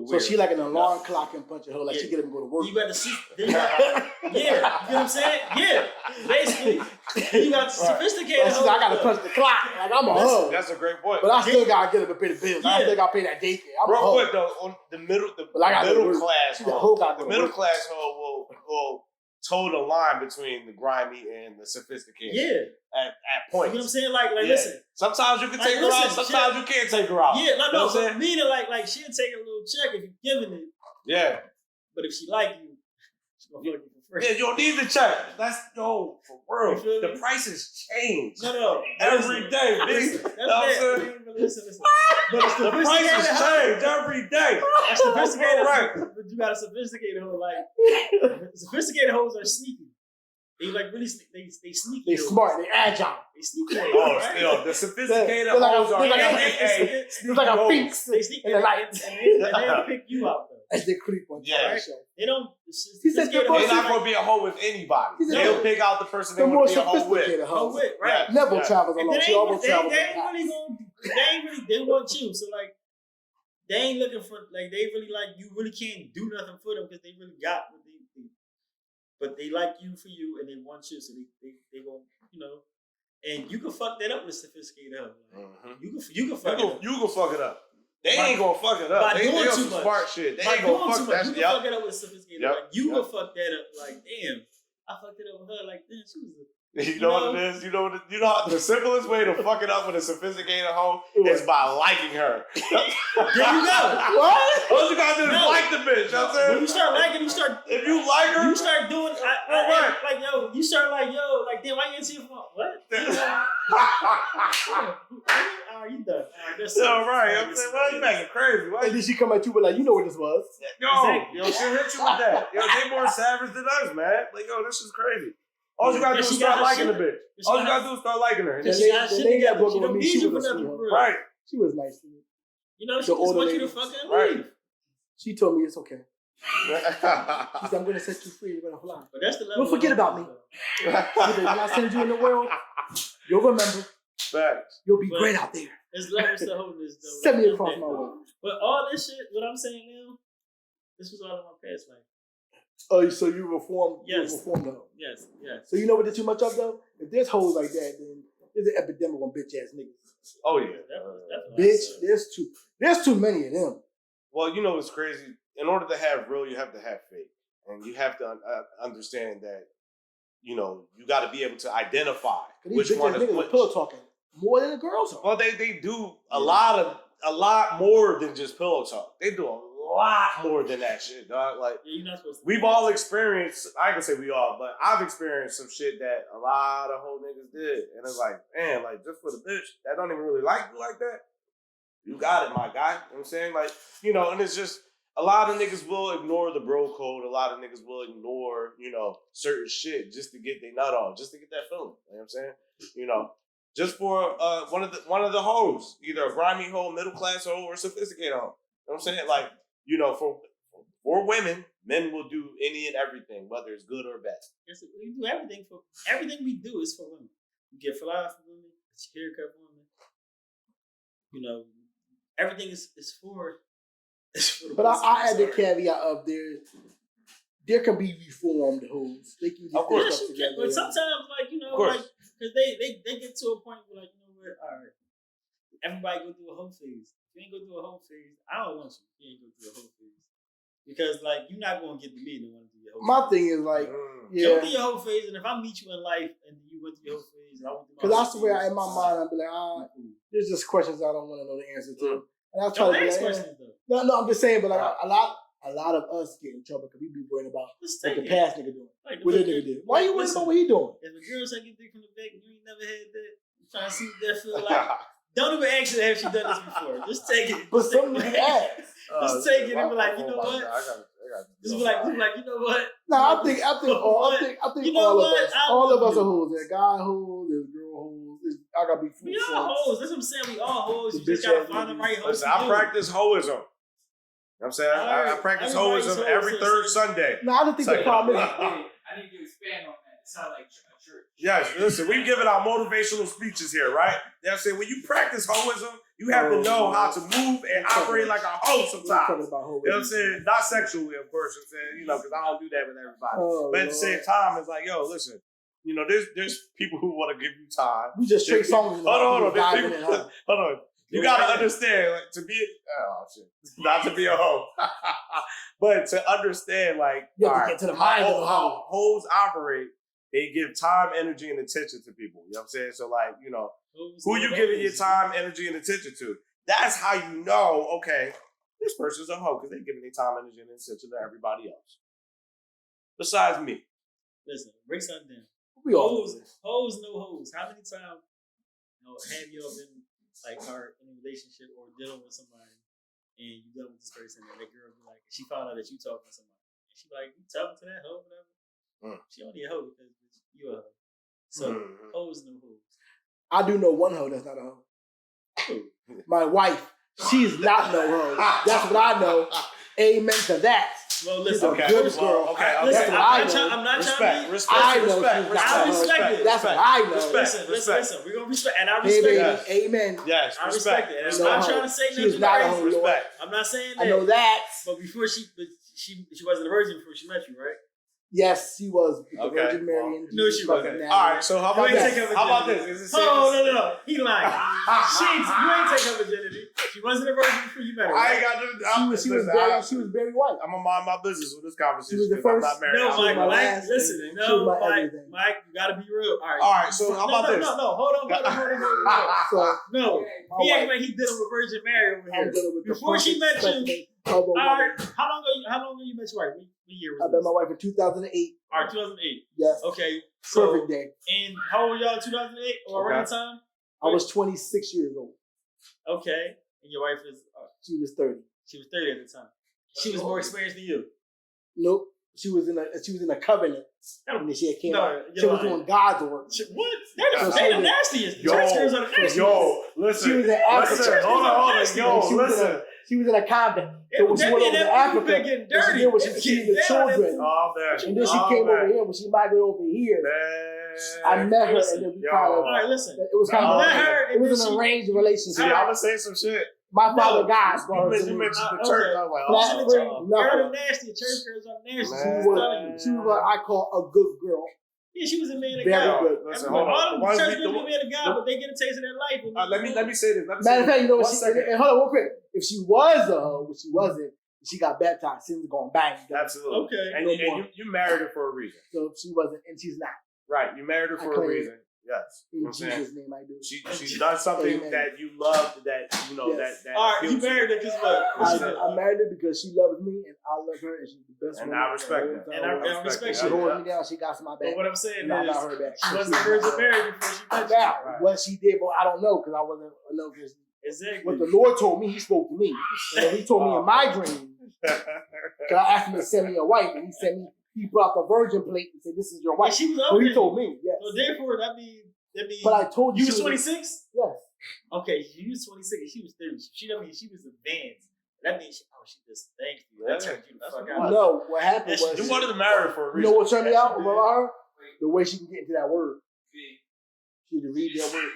so she like an alarm clock and punch a hoe, like she get up and go to work. You got to see, you know what I'm saying? Yeah, basically, you got sophisticated hoe. I got to punch the clock, like I'm a hoe. That's a great point. But I still got to get up and pay the bills. I still got to pay that daycare. I'm real quick though, on the middle class hoe will toe the line between the grimy and the sophisticated. Yeah. At points. You know what I'm saying? Like Yeah. listen. Sometimes you can Like, take her out, listen, sometimes you can't take her out. Yeah, You know no, what I'm but saying? meaning like she'll take a little check if you're giving it. Yeah. But if she like you, she's gonna fuck you for free. Yeah, you don't need the check. That's for real. You feel The me? prices change. No. Every day, bitch. Listen, You know what I'm saying? listen. But it's The prices change every day. A sophisticated Right. but you got a sophisticated hoe. Like sophisticated hoes are sneaky. They like really they sneaky. They smart. They agile. They sneaky. Oh, right? still, the sophisticated They're like a- hoes are they're like a- AKA It's like a phoenix They sneaky in the lights. and they'll pick you out though. As they creep on top Yeah. of the show. They don't. He said sophisticated the They're hoes not like- going to be a hoe with anybody. He said They'll the- pick out the person they The want more to be a hoe with. sophisticated hoe hoes. with, right? Yeah. Never Yeah. travels And alone. they She always travels. ain't really gonna. They want you. So like, they ain't looking for like they really like you. Really can't do nothing for them because they really got what they. But they like you for you, and they want you. So they gon' and you can fuck that up with sophisticated hoe. Like, Mhm. you can fuck it up. You can fuck it up. They By- ain't going to fuck it up. by They doing on too some much. smart shit. They By ain't doing going to too fuck much, that you shit. can fuck it up with sophisticated. Yep. Like you Yep. can fuck that up. Like damn, I fucked it up with her. Like damn, she was. You know what it is? You know the simplest way to fuck it up with a sophisticated hoe is by liking her. There you go. What? All you gotta do is No. like the bitch. You know what I'm saying? When you start liking, you start. If you like her, You start doing. Like yo, you start like yo, like damn, why you ain't see your phone? What? Oh, you done? That's all right. I'm saying, well, you making crazy. Why And then she come at you with like, you know what this was. Yo, she'll hit you with that. Yo, they more savage than us, man. Like, yo, this is crazy. All you gotta do is start liking the bitch. All you gotta do is start liking her. And She then got the shit lady that together. broke She up with don't me, need she you was for a nothing. sweetheart. For real. Right. She was nice to me. You know, she The just older wants you to lady. fucking Right. leave. She told me it's okay. She said, I'm gonna set you free, you're gonna fly. But that's the level. Don't forget of about me. though. She said, when I send you in the world, you'll remember. Facts. You'll be But- great out there. There's levels to holiness though. Send me Like, across that's my that. way. But all this shit, what I'm saying now, this was all in my past life. Oh, so you reformed? Yes. You reformed her. Yes. So you know what there's too much of though? If there's hoes like that, then there's an epidemic on bitch ass niggas. Oh, yeah. Definitely. Bitch, there's too many of them. Well, you know what's crazy? In order to have real, you have to have fake. And you have to understand that, you got to be able to identify These which bitch one ass is niggas are which. pillow talking more than the girls are. Well, they do a lot more than just pillow talk. They do a lot more than that shit, dog. Like, Yeah, you're not supposed to. we've all experienced, I can say we all, but I've experienced some shit that a lot of whole niggas did. And it's like, man, like, just for the bitch that don't even really like you like that, you got it, my guy. You know what I'm saying? Like, and it's just, a lot of niggas will ignore the bro code. A lot of niggas will ignore, certain shit just to get their nut off, just to get that feeling. You know what I'm saying? Just for one of the hoes, either a grimy hoe, middle class hoe, or a sophisticated hoe. You know what I'm saying? Like, for women, men will do any and everything, whether it's good or bad. Yes, we do everything we do is for women. We get flowers for women, it's haircut for women. Everything is for. The But I add the person. caveat of there can be reformed hoes. They can get Of course. their Yes, stuff you can, together. but sometimes, Of course. like, because they get to a point where, like, you know what, all right, everybody go through a whole phase. If you ain't go through a whole phase, I don't want you. If you ain't go through a whole phase. Because, like, you're not going to get to me to want to do your whole My phase. thing is like, Go yeah, through your whole phase, and if I meet you in life and you went through your whole phase, and I went through my because I whole swear phase, in my mind I'd be like, there's just questions I don't want to know the answer to. And I try Don't to be ask like, questions, though. no, I'm just saying, but like a lot of us get in trouble because we be worried about Just what take the it. past nigga doing. Like, What that nigga did. Why you worried about what he doing? If a girl suck your dick from the back and you ain't never had that, you trying to see what that feel like. Don't even ask her have she done this before. Just take it. But Just some take niggas it. ask. Just take it and be like, you know what? Just be like, you know what? No, I think You know all what? of us, I all of love us are you. hoes. There's guy hoes, there's girl hoes. I gotta be We all hoes. That's what I'm saying. We all hoes. You The just gotta bitch find the right hoes. Listen, I practice hoism. You know what I'm saying? I practice Everybody's hoism hoes every is- third Sunday. No, I don't think the Say- problem is. I need you to expand on that. It sounds like a church. Yes, listen, we've given our motivational speeches here, right? You know what I'm saying? When you practice hoism, you have to know how to move and operate like a hoe sometimes. You know what I'm saying? Not sexually, of course. I'm saying, because I don't do that with everybody. But at the same time, it's like, yo, listen, there's people who want to give you time. We just straight songs. Hold on. Diving in, huh? Hold on. You gotta understand, like, not to be a hoe, But to understand, like, You have to all get to the mind of the how hoes operate, they give time, energy, and attention to people. You know what I'm saying? So, like, you know, who you giving your time, energy, and attention to? That's how you know, okay, this person's a hoe, because they're giving their time, energy, and attention to everybody else. Besides me. Listen, break something down. We all Hoes, no hoes. How many times have you all been like in a relationship or dealing with somebody and you dealing with this person and that girl be like, she found out that you talking to somebody and she be like, you talking to that hoe, whatever. She only a hoe because you a hoe. So hoes, no hoes. I do know one hoe that's not a hoe. My wife, she's not no hoe. That's what I know. Amen to that. Well, listen, she's a good girl. Listen, I'm not trying to be. Respect. I respect it. That's what I know. Listen. We're gonna respect, and I respect it. Amen. Yes, I respect it. And I'm not trying to say she's nothing not a crazy. hoe, Lord. I'm not saying that. I know that. But before she wasn't a virgin before she met you, right? Yes, she was with the Virgin Mary. No, she wasn't. All right, so how about this? How about this? Oh, no. He lying. You ain't take her virginity. She wasn't a virgin before you met her. Right? I ain't got to. She was very white. I'm gonna mind my business with this conversation. She was the first. I'm not married. No, Mike, listen. No, Mike, you gotta be real. All right, so how about this? No, hold on. No, he acting like he dealing with Virgin Mary over here. Before she met you. All right, how long ago you met your wife? What year was I met my wife in 2008. All right, 2008. Yes. Okay. So, perfect day. And how old were y'all in 2008 or around the time? I was 26 years old. Okay. And your wife is? She was 30. She was 30 at the time. She was more experienced than you. Nope. She was in a covenant. And then she came out. She was doing God's work. What? They're the nastiest. Church girls are the nastiest. Yo, listen. She was in Africa. Hold on. Yo, listen. She was in a convent. So when she went over to Africa, what she did was she seen the children. Oh, man. And then she came over here. When she migrated over here, I met her, and then we kind of. All right, listen. It was kind of. It was an arranged relationship. See, I'm gonna say some shit. My father God. You mentioned the church. I was like, Girls are nasty. Church girls are nasty. She was what I call a good girl. Yeah, she was a man of Very God. good. Listen, hold on. All the church girls are men of God, but they get a taste of their life. Let me say this. Matter of fact, you know what? And hold on, real quick. If she was a hoe, which she wasn't, she got baptized. Sins going bang. Absolutely. Okay. And you married her for a reason. So she wasn't, and she's not. Right. You married her for a reason. Yes. In Jesus' name, I do. She's done something that you loved. That you know that. All right. You married her because what? I married her because she loves me, and I love her, and she's the best. And I respect that. And I respect she holds me down. She got my back. But what I'm saying is, I got her back. she wasn't a Virgin Mary before she met you. Now, what she did, but I don't know because I wasn't. Exactly. What the Lord told me, He spoke to me. And He told me in my dream. Because I asked Him to send me a wife, and He sent me. He brought the virgin plate and said, "This is your wife." And she was so He told me, yes. So therefore, that means. But I told you. You was 26? Yes. Okay, you was 26 and she was 30. She was advanced. That means she just thanked you. That turned you the fuck out. No, what happened was you wanted to marry her for a reason. You know what turned me out about her? The way she can get into that word. She had to read that word.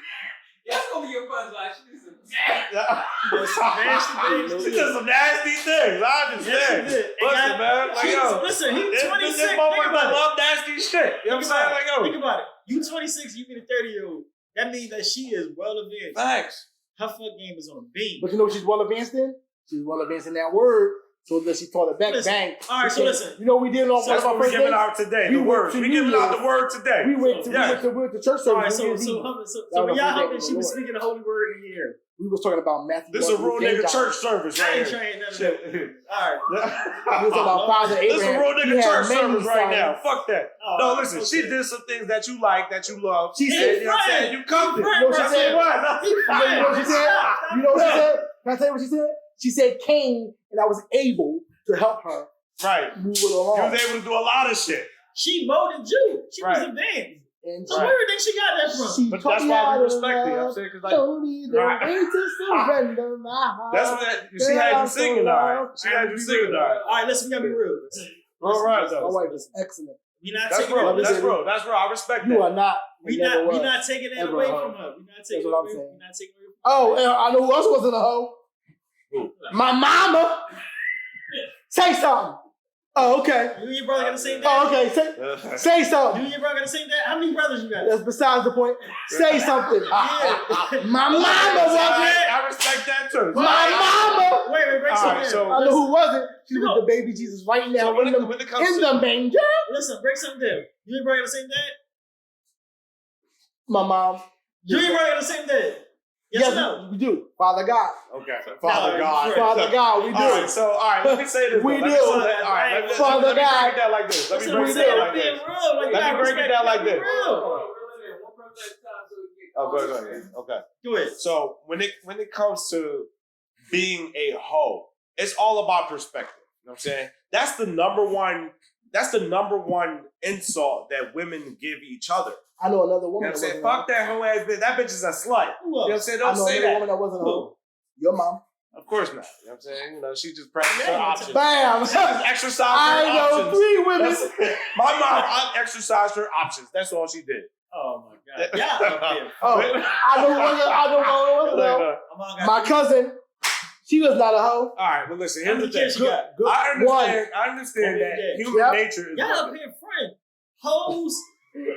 That's gonna be your punchline. She did some She did some nasty things. I understand. Listen, man. Listen, he's 26. This motherfucker love nasty shit. You know what I'm saying? Like, yo. Think about it. You 26, you meet a 30-year-old. That means that she is well advanced. Thanks. Her fuck game is on a beam. But you know what she's well advanced in? She's well advanced in that word. So that she taught it back, bang. All right, so listen. You know what we did on one of our first days? We're giving out today. The words. We're giving out the word today. We went to church service. All right, so when y'all hopping, she was speaking the holy word in the air. We was talking about Matthew. This is a real nigga church service right here. I ain't trying nothing. All right. We was talking about Father Abraham. This is a real nigga church service right now. Fuck that. Oh, no, listen. She did some things that you like, that you love. She said, you know what I'm saying? You come there. You know what she said? You know what she said? You know what she said? Can I tell you what she said? She said Cain, and I was able to help her. Right. Move it along. You was able to do a lot of shit. She molded you. She was advanced. And so where do you think she got that from? But that's why we respect it. I'm saying, because like, show me the way to surrender my heart. That's what she had you singing, all right. She had you singing, all right. All right, listen, we gotta be real. All right, though. My wife is excellent. That's real. That's real. That's real. I respect that. You are not. We not taking that away from her. We not taking it away from her. Oh, I know who else wasn't a hoe. My mama. Say something. Oh, okay. You and your brother got the same dad? Oh, okay. Say You something. and your brother got the same dad? How many brothers you got? That's besides the point. Say something. Yeah. My mama wasn't. I respect that too. My mama. Wait, break something down. so- I know who wasn't. She was the baby Jesus right now So when in it comes the to manger. Listen, break something down. You and your brother got the same dad? My mom. You and your brother got the same dad? Yes or no? we do. Father God. okay, Father God. Father God, we do. All right, let me say this. We though. do. Let me Father break God. it down like this. Let me Listen, break we it said down I'm like being this. real. Like, Let me break it down like this. Real. Oh, go ahead. Okay. Do it. So when it comes to being a hoe, it's all about perspective. You know what I'm saying? That's the number one insult that women give each other. I know another You know woman. what I'm saying? Fuck that hoe ass bitch. That bitch is a slut. You know what I'm saying? I Don't know say another that. woman that wasn't a hoe. Your mom. Of course not. You know what I'm saying? You know, she just practiced her Yeah, options. Bam. She just exercised her I know options. 3 women. That's- my mom exercised her options. That's all she did. Oh my God. Yeah, up here. Oh, I know one. All My cousin. She was not a hoe. right, well listen, How here's the many thing. kids you got? Good. I One. understand that Yeah. human Yep. nature is Y'all up like here, friend. Hoes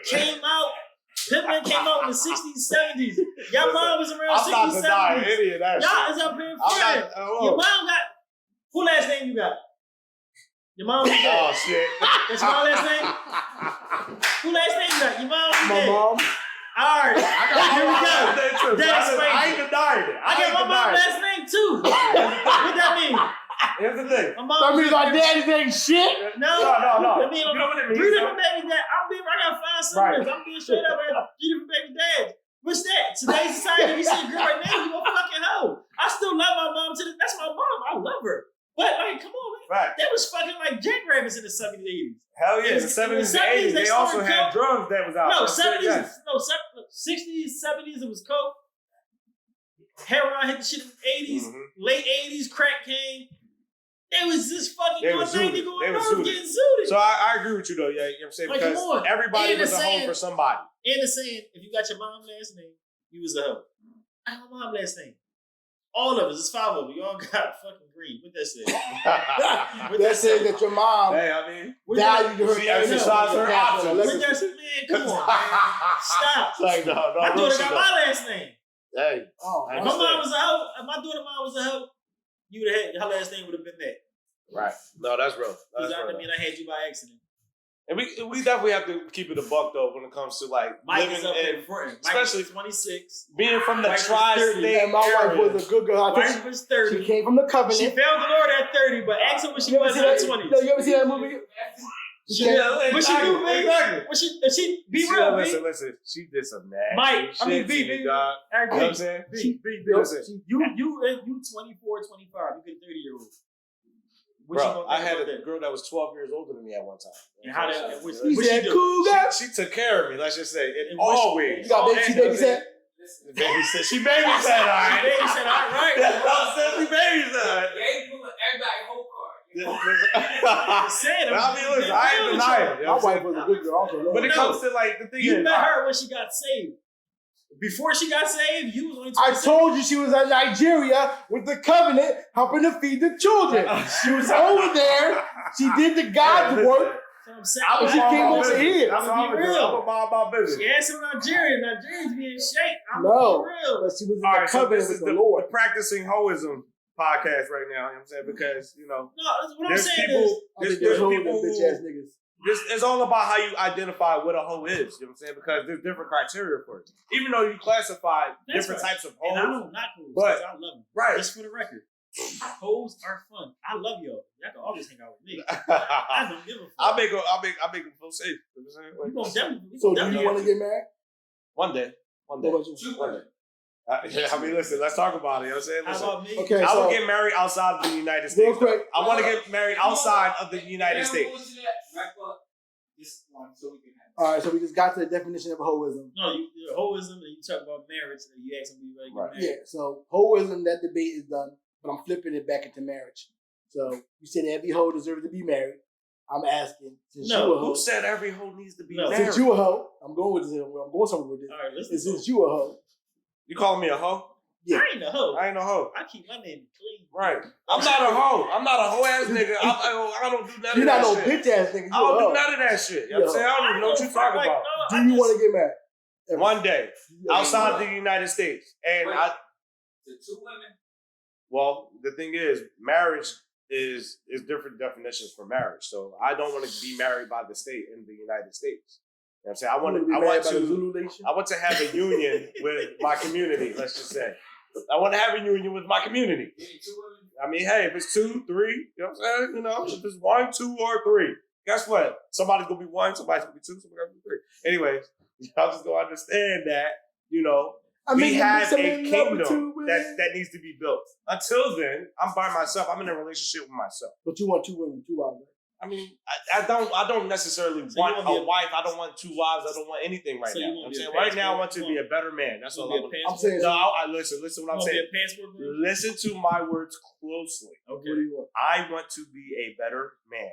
came out. Pimpin' came out in the 60s, 70s. Y'all mom was around I'm not 60s, denying 70s. any of that Y'all shit. is up here, I'm friend. not, Your mom got, who last name you got? Your mom was oh dead. shit. That's your mom last name? Who last name you got? Your mom was My dead. mom. All right, here we go. That's I crazy. ain't denying it. I got my mom's last name too. What that mean? Here's the thing. My mom That was means my dead. daddy ain't shit. No. No. I mean, You know what it means? 3 different baby dads. I got 5 siblings. I'm being straight up. I have 3 different baby dads. What's that? Today's society, you see a girl right now, you a fucking hoe. I still love my mom to this. That's my mom. I love her. But like, come on, man. Right. They was fucking like jackrabbits in the 70s, 80s. Hell yeah. In the 70s and 80s, they also started had coke. drugs that was out. No, there. 70s, Yes. no, 60s, 70s, it was coke. Heroin hit the shit in the 80s. Mhm. Late 80s, crack came. They was just fucking They going was crazy, zooted. going They was north, zooted. getting zooted. So I agree with you though, yeah, you know what I'm saying? Like, Because come on. everybody Ain't was the a hoe saying- for somebody. And the saying, if you got your mom last name, you was a hoe. I got my mom last name. All of us, it's 5 of us. We all got fucking green. What that say? That says that your mom Hey, I mean, valued her. she exercised her options. What that say? Man, come on, man. Stop. It's like, no, My real daughter shit, got though. my last name. Hey, Oh, I If my understand. mom was a hoe, if my daughter mom was a hoe, you would have had, her last name would have been that. right. No, that's real. You That's know what I real. mean? I had you by accident. And we definitely have to keep it a buck though when it comes to like Mike living is up in, in front. especially- Mike was 26. being from the Mike was 30, tri-state and my wife area. was a good girl. I Mike think was she 30. came from the She covenant. found the Lord at 30, but ask her what she You ever was see in her that? 20s. No, you ever see that movie? She came- Yeah, What she exactly, do, baby? exactly. What she be See, real, listen, B. listen. She did some nasty Mike, shit I mean, B, to you, B. dog. You know what I'm saying? She- B, Yo, listen. You 24, 25. You get 30-year-old. What you Bro, gonna I think had about a that? girl that was 12 years older than me at one time. And how that? What He she said, do? "Cool guy." She took care of me, let's just say. And And what she- always. You got baby, she babysat. Babysat. She babysat, all right. She babysat, all right. That's what I'm saying. She babysat. They ain't pulling everybody whole card. I Said mean, listen, I ain't denying it. You know My what I'm wife saying? was a good girl. Also, When it comes to like the thing You is, met her when she got saved. Before she got saved, you was only I 26. told you she was in Nigeria with the covenant, helping to feed the children. She was over there. She did the God's work. So I'm saying, I'm But she came over here. That's what I'm Be gonna do. real. I'm gonna mind my business. She asked some Nigerians. Nigerians be in shape. I'm No. for real. But she was in All the right, so covenant this with is the the Lord. practicing hoism podcast right now. You know what I'm saying? Because you know, No, that's what I'm there's saying people. is, I think There's those people. bitch ass niggas. It's all about how you identify what a hoe is. You know what I'm saying? Because there's different criteria for it. Even though you classify That's different right. types of and I hoes, don't knock hoes, But- 'cause I love them. right? Just for the record, hoes are fun. I love y'all. Y'all can always hang out with me. I don't give a fuck. I make them feel safe. You know what I'm saying? We Like, gonna definitely. So do you want to get married? one day. What about you? One day. I mean, listen, let's talk about it. You know what I'm saying? How Listen, about me? Okay. I so- would get married outside of the United Real States. quick. I want to get married outside of the United States. Wrap up this one so we can have. All right, so we just got to the definition of hoism. No, you hoism, and you talk about marriage, and you ask them, "You ready to Right. get married?" Yeah, so hoism, that debate is done, but I'm flipping it back into marriage. So you said every hoe deserves to be married. I'm asking, since No, you a hoe, Who said every hoe needs to be No. married? since you a hoe, I'm going with this. I'm going somewhere with this. All right, let's And since you a hoe, You calling me a hoe? Yeah. I ain't a hoe. I ain't no hoe. I keep my name clean. Right. I'm not a hoe. I'm not a hoe ass nigga. I don't do none You're of that not no shit. bitch ass nigga. I don't do none of that shit. You know what I'm saying? I don't even know what you're talking about. Do you want to get married? Ever? One day, outside the United States. And Wait. I, The two women. well, the thing is, marriage is different definitions for marriage. So I don't want to be married by the state in the United States. You know what I'm saying? I want to have a union with my community, let's just say. I want to have a union with my community. You need two women. I mean, hey, if it's 2, 3, you know what I'm saying? You know, if it's 1, 2, or 3, guess what? Somebody's gonna be 1, somebody's gonna be 2, somebody's gonna be 3. Anyways, y'all just don't understand that, you know, we have a kingdom that needs to be built. Until then, I'm by myself. I'm in a relationship with myself. But you want 2 women, 2 wives, right? I mean, I don't necessarily want a wife. I don't want 2 wives. I don't want anything right now. I'm saying right now I want to be a better man. That's all I'm saying. No, I listen what I'm saying. Listen to my words closely. Okay. What do you want? I want to be a better man.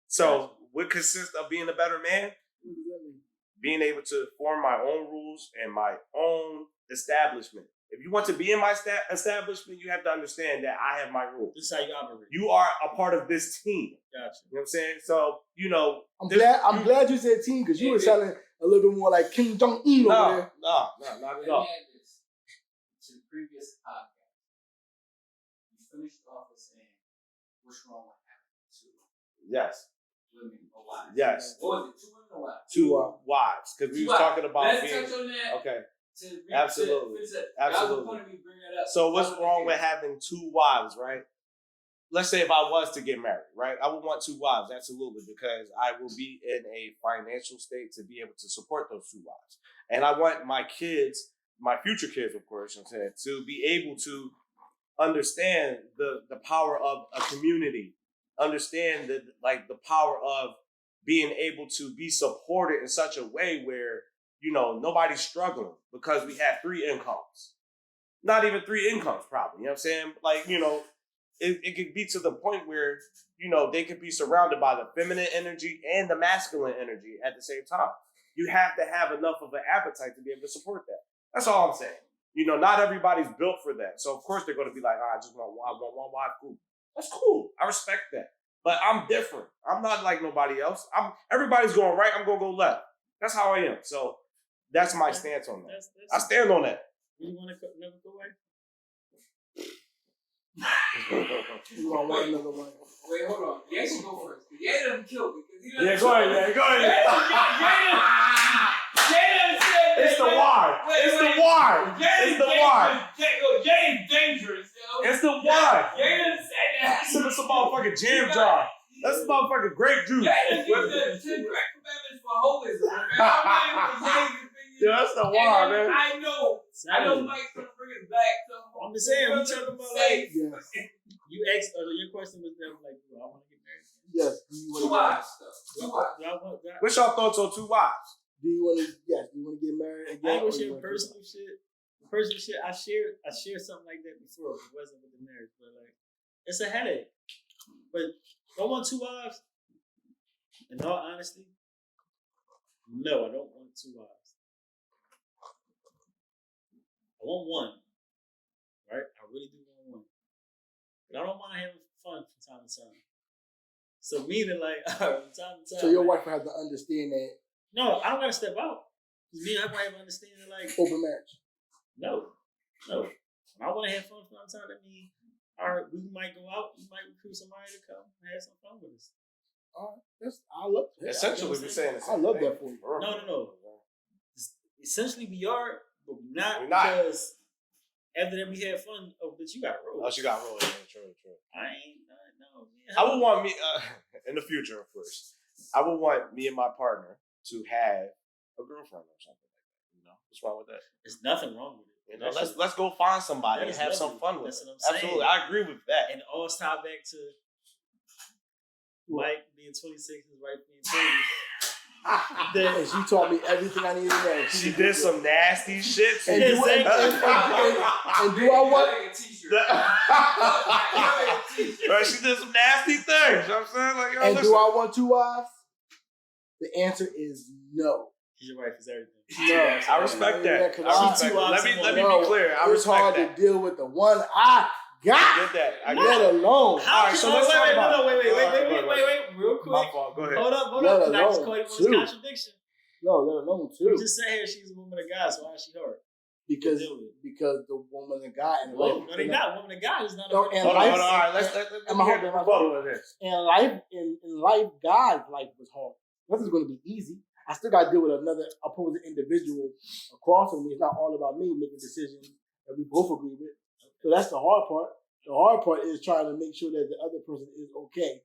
So what consists of being a better man? What does that mean? Being able to form my own rules and my own establishment. If you want to be in my establishment, you have to understand that I have my rules. This is how you operate. You are a part of this team. Gotcha. You know what I'm saying? So, you know. I'm glad you said team because you were sounding a little bit more like Kim Jong-un over there. No, not at all. Let me add this to the previous podcast. You finished off with saying, what's wrong with having 2 Yes. women or wives? Yes. What was it? 2 women or wives? 2 wives. Because we was talking about Let's being. touch on that. Okay. Absolutely. That was the point of me bringing that up. So what's wrong with having 2 wives, right? Let's say if I was to get married, right? I would want 2 wives, absolutely, because I will be in a financial state to be able to support those 2 wives. And I want my kids, my future kids, of course, I'm saying, to be able to understand the power of a community, understand the power of being able to be supported in such a way where, you know, nobody's struggling because we have 3 incomes. Not even 3 incomes, probably. You know what I'm saying? Like, you know, it could be to the point where, you know, they could be surrounded by the feminine energy and the masculine energy at the same time. You have to have enough of an appetite to be able to support that. That's all I'm saying. You know, not everybody's built for that. So, of course, they're going to be like, I just want one wife. Cool. That's cool. I respect that. But I'm different. I'm not like nobody else. Everybody's going right. I'm going to go left. That's how I am. So, that's my stance on that. I stand on that. You want to never go away? You want one another one. Wait, hold on. Ye should go first. Ye doesn't kill me. Yeah, go ahead. It's the why. It's the why. It's the why. Jay's dangerous, yo. It's the why. Ye doesn't say that. Send us a motherfucking jam jar. That's motherfucking grape juice. Ye doesn't use the 10 great commandments for holism. I'm not even Jay's opinion. Yeah, that's the why, man. I know Mike's gonna bring it back. I'm just saying, we talking about like you asked. Your question was never like, do I want to get married? Yes. 2 wives, though. 2 wives. What's your thoughts on 2 wives? Do you want to? Yes. Do you want to get married I again? ain't gonna share personal shit. Personal shit. I shared something like that before. It wasn't with the marriage, but like, it's a headache. But do I want 2 wives? In all honesty, no, I don't want 2 wives. I want 1, right? I really do want 1, but I don't mind having fun from time to time. So meaning like from time to time. So your wife has to understand that. No, I don't gotta step out. Me and her might have understanding like open marriage. No. When I want to have fun from time to time, that means we might go out. We might recruit somebody to come and have some fun with us. I love that. Essentially, we're saying the same I love thing. that for you. No. Essentially, we are. But we're not. Because after that we had fun. Oh, but you got to roll. Oh, she got rolling. True. I ain't no. I would want me in the future, of course. I would want me and my partner to have a girlfriend or something like that. You know, what's wrong with that? There's nothing wrong with it. You know, let's go find somebody and have some fun with it. That's what I'm saying. Absolutely, I agree with that. And all tie back to Mike being 26 and right being 30. She taught me everything I needed to know. She did some nasty shit. And do I want? Right, she did some nasty things. You know what I'm saying? Like, and do I want 2 wives? The answer is no. Your wife is everything. No, I respect that. Yeah, I respect that. Let me be clear. I It's hard respect that. to deal with the one I got. I get that. I get Let that. alone. How Alright, so let's talk about. wait, real quick. My fault. Go ahead. Hold up, Let because I just alone caught it two. on this contradiction. No, let alone You too. just said here she's a woman of God, so why is she hard? Because Deal with it. the woman and God and Whoa, life. no, they not. Woman of God is not. No, a and Hold life- on. All right. Let's I'm get holding the my rebuttal of this. in life, God's life was hard. Nothing's going to be easy. I still got to deal with another opposing individual across from me. It's not all about me making decisions that we both agree with. So that's the hard part. The hard part is trying to make sure that the other person is okay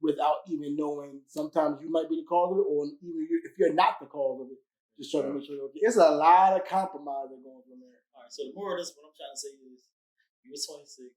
without even knowing. Sometimes you might be the cause of it, or even if you're not the cause of it, just trying to make sure they're okay. It's a lot of compromise that goes on there. All right, so the moral of this, what I'm trying to say is, you was 26,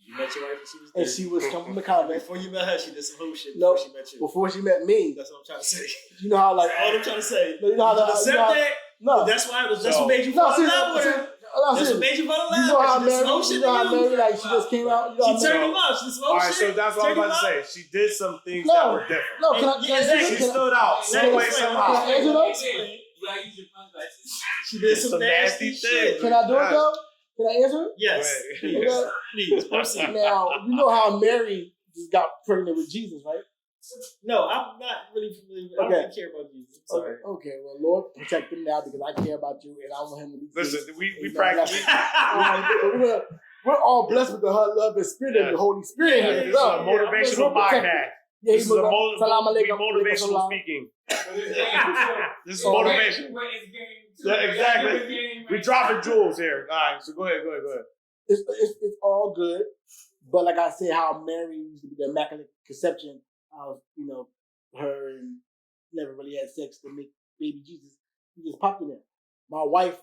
you met your wife when she was 30. And she was coming from the convent. Before you met her, she did some whole shit No, before she met you. before she met me. That's what I'm trying to say. You know how like That's all I'm trying to say. No, you know how You accept that. no. That's why. That's what made you No, fall in love with her. That's what made you fall in love. You know how She did some whole Mary, shit you know how to you. Mary, like she just came out. You know She how turned Mary, him up. She did some All whole right. shit. So that's what I'm Turned about to him say. She did some things No. that were different. No, can I? Yeah, Can I exactly. She stood out some way somehow. Can I answer that? You gotta use your punch glasses. She did some nasty shit. Can I do it though? Can I answer it? Yes. Go Please. ahead. Please. Proceed. Now you know how Mary just got pregnant with Jesus, right? No, I'm not really familiar. I don't Okay. really care about Jesus. I'm sorry. Okay. Well, Lord, protect him now because I care about you and I want him to be. Listen, we Amen. practice. We're all blessed with the love and spirit of the Holy Spirit. Yeah, here. this is a So, motivational podcast. Yeah, This is a Salam alaikum. motivational speaking. This is Oh, motivation. Yeah, exactly. We dropping jewels here. All right, so go ahead. It's all good, but like I said, how Mary used to be the immaculate conception of her and never really had sex to make baby Jesus. He just popped in there. My wife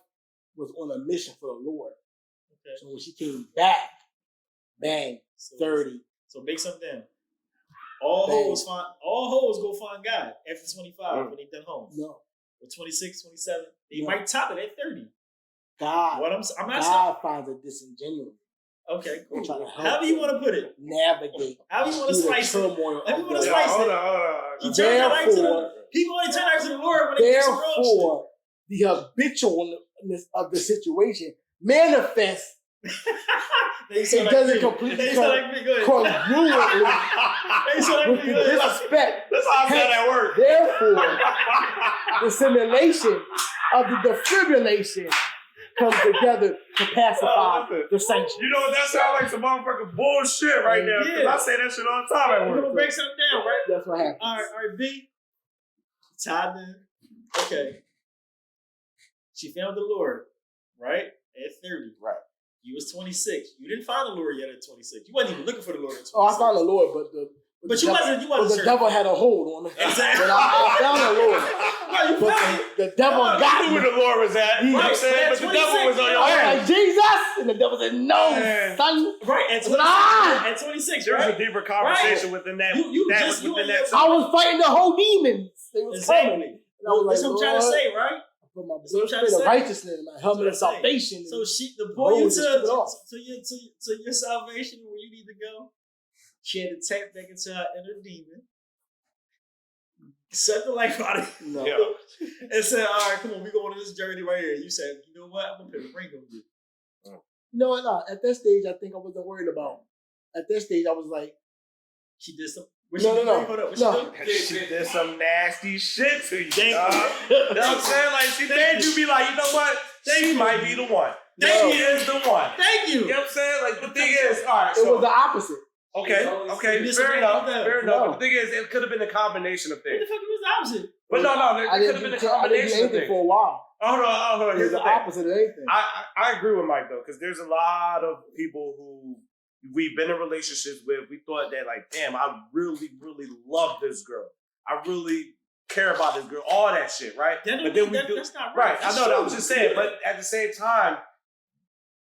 was on a mission for the Lord, Okay. so when she came back, bang, 30. So make something down. All hoes go find God after 25 when they done home. No, Or 26, 27. They No. might top it at 30. God. What I'm not saying. God finds it disingenuous. Okay, cool. I'm trying to help However you them want to put it. navigate However you want to through the slice it. turmoil However you of want to their slice life. Hold it. on. He turned their life to Therefore, people only turn their life to the Lord when they do some wrong Therefore, the habitualness of the situation manifests. shit. They sound It like doesn't me. completely They sound like me. Go ahead. congruently They sound with like the me. Go ahead. disrespect. That's how I said that word. Therefore, the simulation of the defibrillation comes together to pacify the sanction. You know what? That sounds like some motherfucking bullshit right now. Because Yeah. I say that shit all the time at We're going to work. break something down, right? That's what happens. All right, B. Tied in. Okay. She found the Lord, right? At 30. Right. You was 26. You didn't find the Lord yet at 26. You wasn't even looking for the Lord at 26. Oh, I found the Lord, but the you wasn't but the certain. devil had a hold on me. Exactly. But I found the Lord. No, you But found it. the devil No, got I knew me. where the Lord was at. You know what I'm Right, saying? but But at the devil was on 26, your I was ass. like, Jesus! And the devil said, no, Man. son. Right, at 26. Ah! At 26, There's right? a deeper conversation within that. You that just- within you that. and I was fighting the whole demons. They was coming. Exactly. And I was That's like, what I'm trying to Lord, say, right? I put my That's what I'm trying to spirit of say. righteousness, my helmet of That's what I'm salvation. So she, the Lord boy, you just took it off. to your salvation, where you need to go. She had to tap back into her inner demon, set the life out of you, No. Yeah. and said, "All right, come on, we going on this journey right here." You said, "You know what? I'm gonna put a ring on you." No, at that stage, I think I wasn't worried about. At that stage, I was like, She did some. No. Hold up. What No. she do? She did some nasty shit to you. Thank dog. you. You know what I'm saying? Like, she made you be like, you know what? She might be the one. Thank She you. is the one. Thank you. You know what I'm saying? Like, the thing is, all right, it was so, the opposite. okay, You fair enough, disagreed with fair that. enough. No. But the thing is, it could have been a combination of What the things. fuck was the opposite? But no, I it could didn't have been a do combination of anything things. for a while. Hold on. It Here's was the the thing. opposite of anything. I agree with Mike though, because there's a lot of people who we've been in relationships with. We thought that like, damn, I really, really love this girl. I really care about this girl. All that shit, right? That's not Right. That's I know that. I true. was just saying, but at the same time,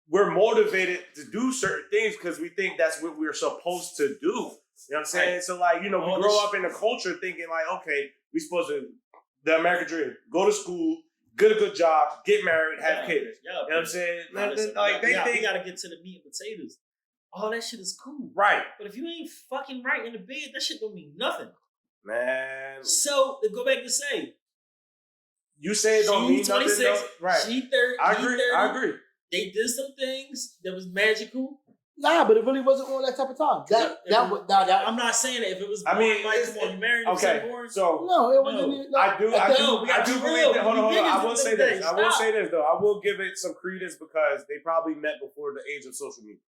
we're motivated to do certain things because we think that's what we're supposed to do. You know what I'm saying? Right. So like, you know, we All grow this- up in a culture thinking like, okay, we supposed to the American dream, go to school, get a good job, get married, have kids. Yeah, You know what I'm saying? Listen, Like they we think gotta get to the meat and potatoes. All that shit is cool. right, But if you ain't fucking right in the bed, that shit don't mean nothing. man. So to go back to say, You say it don't mean nothing, though. Right. She 30. I agree. They did some things that was magical. Nah, but it really wasn't on that type of time. I'm not saying that if it was born, I mean, like, come on, you married him, okay. born. So no, it wasn't. No. No. I do believe that. Hold on. I will say this. I will say this though. I will give it some credence because they probably met before the age of social media. You know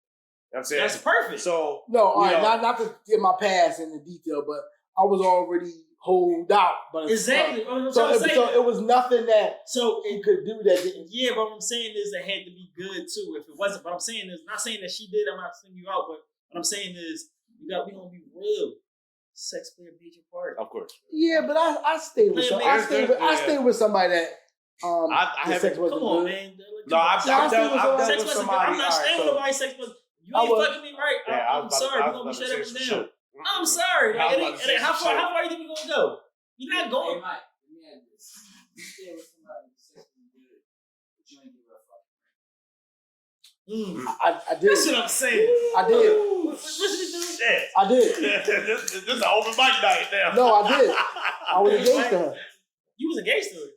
what I'm saying? That's perfect. So No, all right, not to get my past in the detail, but I was already holed out. But Exactly. so it was nothing that it could do that didn't. Yeah, but what I'm saying is it had to be good too. If it wasn't, what I'm saying is not saying that she did. I'm not saying you out, but what I'm saying is we gonna be real. Sex play a major part. of course. Yeah, but I stayed with I stayed with somebody that I the sex haven't. wasn't Come on, good. man. No, I've dealt Sex with wasn't somebody. good. I'm not staying with nobody's sex, but you ain't fucking me right. Yeah, I'm sorry. We're gonna be shut up and down. I'm sorry. I was Like, about to say how some far you think we're gonna go? You're not Hey, going. Mike, let me add this. You stay with somebody who's sexually good, but you ain't give her a fuck. I did. That's what I'm saying. I did. What you do? Shit. I did. This is an open mic night now. No, I did. I was engaged to her. You was engaged to her.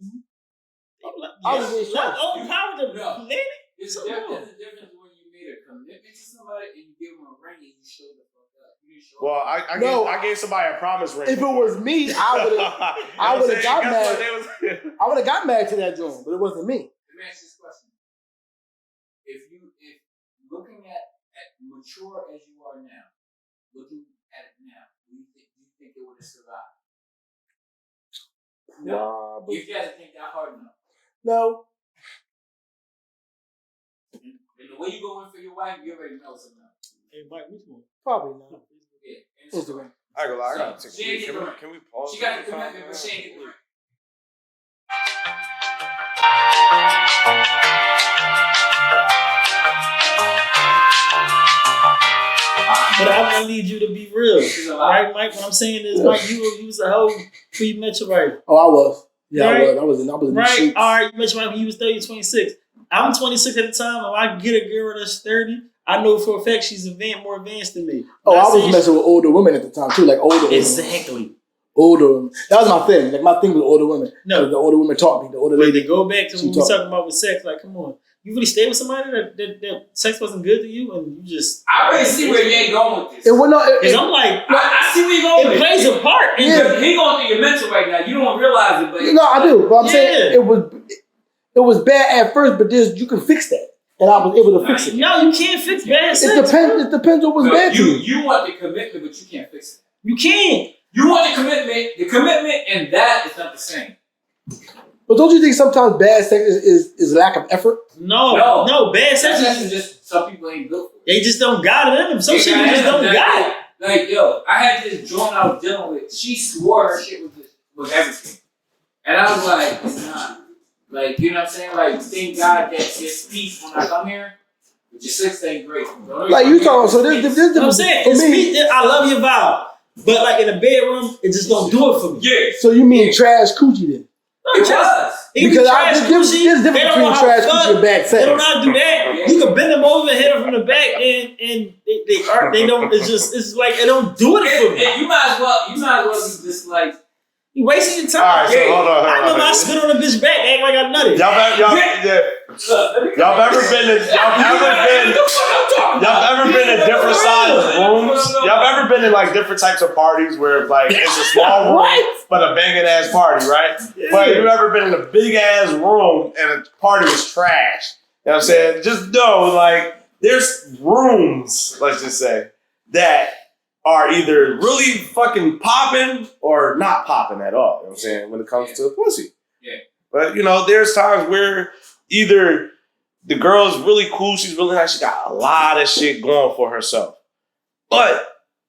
I was engaged to her. Overpowered them. No. Lady? There's a difference when you made a commitment to somebody and you give them a ring and you show the fuck up. You didn't show Well, up. I gave somebody a promise ring. If it was me, I would have got mad. I would have got married to that joint, but it wasn't me. Let me ask you this question. If looking at mature as you are now, looking at it now, do you think it would have survived? No. You guys think that hard enough. No. And the way you go in for your wife, you already know something else. Hey, Mike, which one? Probably not. Yeah. Instagram. I ain't gonna lie. I gotta So, take she a ain't peek. get the ring. Can we pause? She got the commitment, but she ain't get the ring. But I want to need you to be real. Right, Mike? What I'm saying is, Mike, you was a hoe before you met your wife. Oh, I was. Yeah, Right? I was in Right? the All right, you met your wife when you was 30, 26. I'm 26 at the time. If I get a girl that's 30, I know for a fact she's more advanced than me. Oh, I was messing with older women at the time too, like older women. Exactly. Older women. That was my thing. Like my thing was older women. No. The older women taught me. The older Wait, lady. to go back to She what we were taught talking about with sex, like, come on. You really stayed with somebody that sex wasn't good to you and you just... I already see where you ain't going with this. It went on. Because I'm like... I see where you're going with It plays a part. And Yeah. He going through your mental right now. You don't realize it, but... No, I do. But I'm saying it was bad at first, but you can fix that. And I was able to fix it. No, you can't fix bad sex. It depends what was bad to you. You want the commitment, but you can't fix it. You can't. You want the commitment, and that is not the same. But don't you think sometimes bad sex is lack of effort? No. Bad sex is just some people ain't built for it. They just don't got it in them. Some people just don't got it. Like, yo, I had this joint I was dealing with. She swore her shit was everything. And I was like, it's not. Like, you know what I'm saying? Like, thank God that it's peace when I come here. But your sex ain't great. Like you talking, so this I'm saying, it's me. I love your vibe. But like in the bedroom, it just don't do it for me. Yeah. So you mean trash coochie then? It was. Because there's difference between trash coochie and bad sex. They don't know how to do that. You can bend them over and hit them from the back, and they don't. It's like it don't do it for me. You might as well be just like. You wasting your time. All right, so hold on. I remember I spit on a bitch back, act like I nutted. Y'all ever been in different sized rooms? Y'all ever been in like different types of parties where like it's a small room but a banging ass party, right? Yeah. But you ever been in a big ass room and the party was trash? You know what I'm saying? Just know like there's rooms, let's just say, that are either really fucking popping or not popping at all. You know what I'm saying? When it comes to pussy. Yeah. But you know, there's times where either the girl's really cool, she's really nice, she got a lot of shit going for herself. But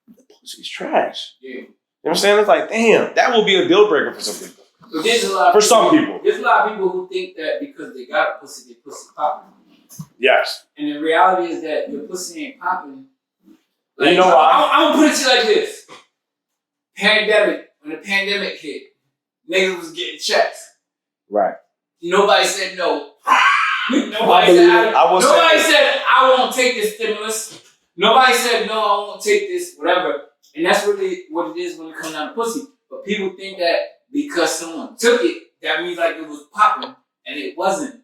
the pussy's trash. Yeah. You know what I'm saying? It's like, damn, that will be a deal breaker for some people. But there's a lot for some people. There's a lot of people who think that because they got a pussy, their pussy popping. Yes. And the reality is that your pussy ain't popping. Like, you know why? I'm gonna put it to you like this. Pandemic, when the pandemic hit, niggas was getting checks. Right. Nobody said no. Nobody said I won't take this stimulus. Nobody said no, I won't take this, whatever. And that's really what it is when it comes down to pussy. But people think that because someone took it, that means like it was popping, and it wasn't.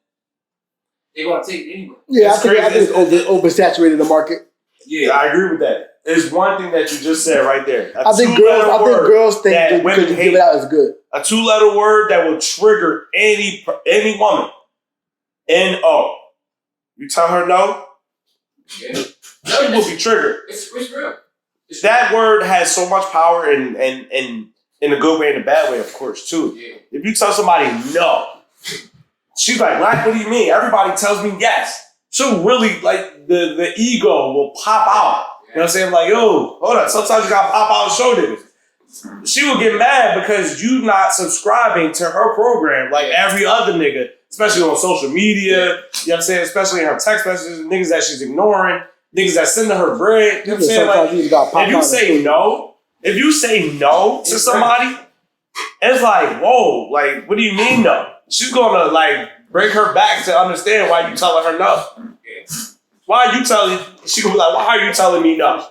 They're gonna take it anyway. Yeah, It's I think crazy. it's oversaturated the market. Yeah, I agree with that. It's one thing that you just said right there. I think girls think that that women because you hate. give it out is good. A 2-letter word that will trigger any woman. N-O. You tell her no, Yeah. she will be triggered. It's real. That word has so much power in a good way and a bad way, of course, too. Yeah. If you tell somebody no, she's like, what do you mean? Everybody tells me yes. She'll really, like, the ego will pop out. You know what I'm saying? Like, yo, hold on. Sometimes you gotta pop out and show niggas. She will get mad because you not subscribing to her program like every other nigga, especially on social media. You know what I'm saying? Especially in her text messages, niggas that she's ignoring, niggas that sending her bread. You know what I'm saying? Like, if you say no to somebody, it's like, whoa, like, what do you mean no? She's gonna like break her back to understand why you telling her no. Why are you telling? She gonna be like, why are you telling me no?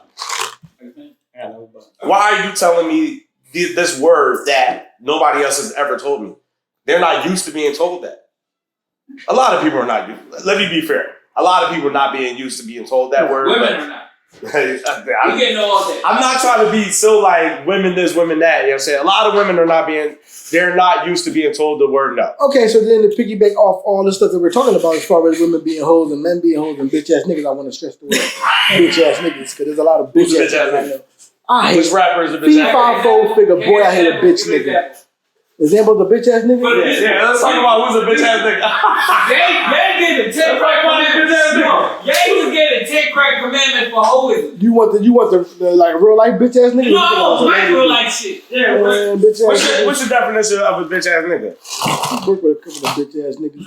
Why are you telling me this word that nobody else has ever told me? They're not used to being told that. A lot of people are not. Let me be fair. A lot of people are not being used to being told that word. Women are not. We getting all that. I'm not trying to be so like women this, women that. You know what I'm saying? A lot of women are not being. They're not used to being told the word no. Okay, so then to piggyback off all the stuff that we're talking about as far as women being hoes and men being hoes and bitch ass niggas, I want to stress the word bitch ass niggas because there's a lot of bitch ass niggas. I Which hate rapper is a bitch ass? Fee-5-4 figure, boy, I hate a bitch nigga. Examples of bitch ass niggas? Yeah, let's talk about who's a bitch ass nigga. They getting 10 crack commandments. They was getting 10 crack commandments for hoism. You want the like real life bitch ass nigga? No, like real life shit. Yeah, bitch ass nigga. What's your definition of a bitch ass nigga? Work with a couple of bitch ass niggas.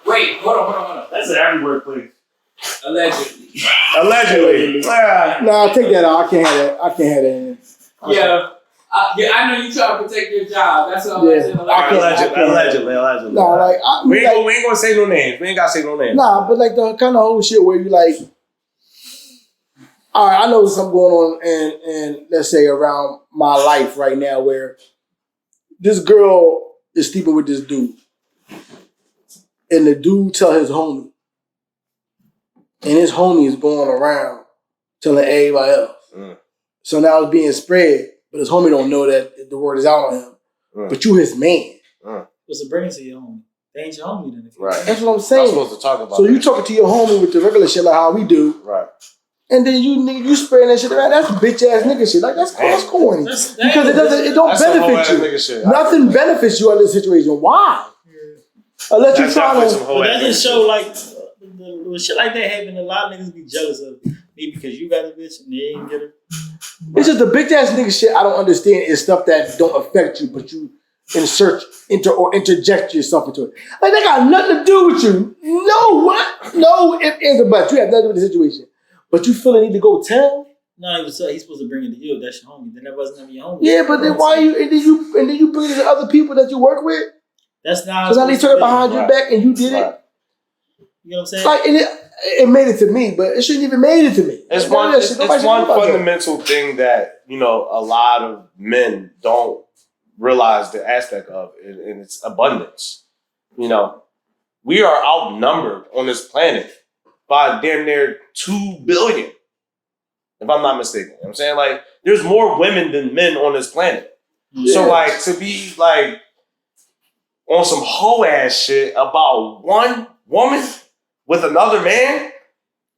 Wait, hold on. That's an every word, please. Allegedly. Nah, take that out. I can't have that in there. Yeah. I know you try to protect your job. That's all I'm saying. Allegedly. Nah, like we ain't gonna say no names. We ain't gotta say no names. Nah, but like the kind of whole shit where you like, all right, I know something going on in let's say around my life right now where this girl is sleeping with this dude, and the dude tell his homie, and his homie is going around telling everybody else. So now it's being spread. But his homie don't know that the word is out on him. But you his man. What's it bringing to your homie? They ain't your homie then. Right. That's what I'm saying. I'm supposed to talk about so you talking to your homie with the regular shit like how we do. Right. And then you spreading that shit around. That's bitch ass nigga shit. Like that's corny. Because it don't benefit you. Shit. Nothing benefits you in this situation. Why? Unless you're trying to. But that just show like the shit like that happen. A lot of niggas be jealous of me because you got a bitch and they ain't get her. It's just the bitch ass nigga shit I don't understand is stuff that don't affect you, but you interject yourself into it. Like they got nothing to do with you. No, what? No, if and but you have nothing to do with the situation. But you feel the need to go tell? No, he's supposed to bring it to you. That's your homie. Then that wasn't even your homie. Yeah, but then why you and then you bring it to other people that you work with? That's not. So now they turn behind your back and you did it. You know what I'm saying? Like it made it to me, but it shouldn't even made it to me. It's one fundamental thing that a lot of men don't realize the aspect of, and it's abundance. We are outnumbered on this planet by damn near 2 billion, if I'm not mistaken. You know what I'm saying? Like, there's more women than men on this planet. Yeah. So, like, to be, like, on some hoe ass shit about one woman with another man.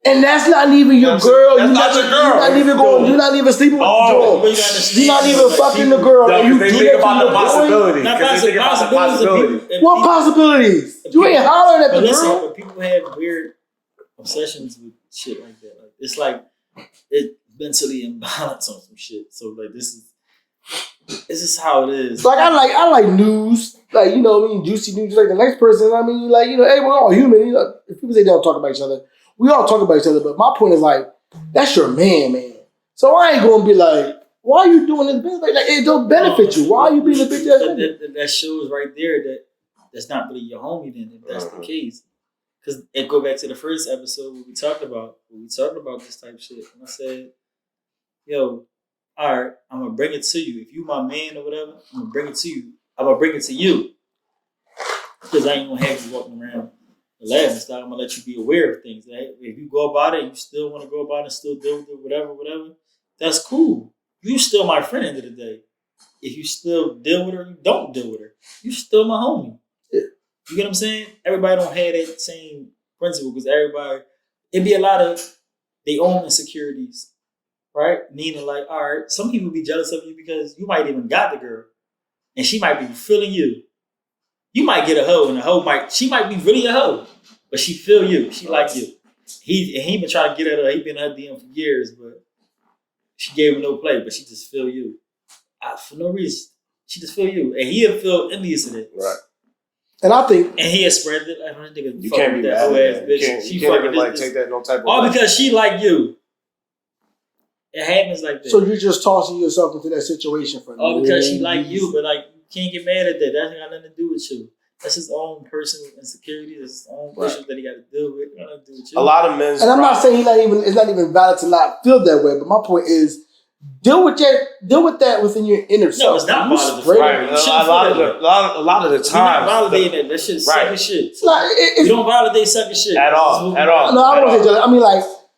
And that's not even your girl. That's not your girl. You're not even sleeping with the girl. You're not even fucking the girl. No, you think about the possibilities. What possibilities? You ain't hollering at the girl. But people have weird obsessions with shit like that. Like it's like it mentally imbalanced on some shit. So like this is how it is. Like I like news. Like juicy news. Like the next person. Hey, we're all human. If people say they don't talk about each other. We all talk about each other, but my point is like, that's your man. So I ain't gonna be like, why are you doing this business? Like it don't benefit you. Why are you being a bitch ass nigga? That shows right there that that's not really your homie then, if that's the case. Because it go back to the first episode where we talked about this type of shit. And I said, yo, all right, I'm gonna bring it to you. If you my man or whatever, I'm gonna bring it to you. I'm gonna bring it to you because I ain't gonna have you walking around the lab and stuff. I'm gonna let you be aware of things. Right? If you go about it, you still want to go about it, and still deal with it, whatever. That's cool. You still my friend at the end of the day. If you still deal with her, you don't deal with her. You still my homie. Yeah. You get what I'm saying? Everybody don't have that same principle because it'd be a lot of their own insecurities, right? Meaning like, all right, some people be jealous of you because you might even got the girl and she might be feeling you. You might get a hoe and she might be really a hoe, but she feel you. She like you. He been trying to get at her. He been in her DM for years, but she gave him no play, but she just feel you. For no reason. She just feel you. And he'll feel envious of it. Right. And I think... And he has spread it. I don't think you can't be that mad whole at ass that. bitch. You can't even like take that no type of... All because she like you. It happens like that. So you're just tossing yourself into that situation for all because she no like reason. you, but like you can't get mad at that. That ain't got nothing to do with you. That's his own personal insecurity. That's his own issues that he got to deal with. It got nothing to do with you. A lot of men's... And I'm not saying it's not even valid to not feel that way, but my point is deal with that within your inner self. No, it's not valid. Right. A lot of the time, you're not validating it. That shit's sucking shit. Like, you don't validate sucking shit at all. No, I don't want to say jealous. I mean,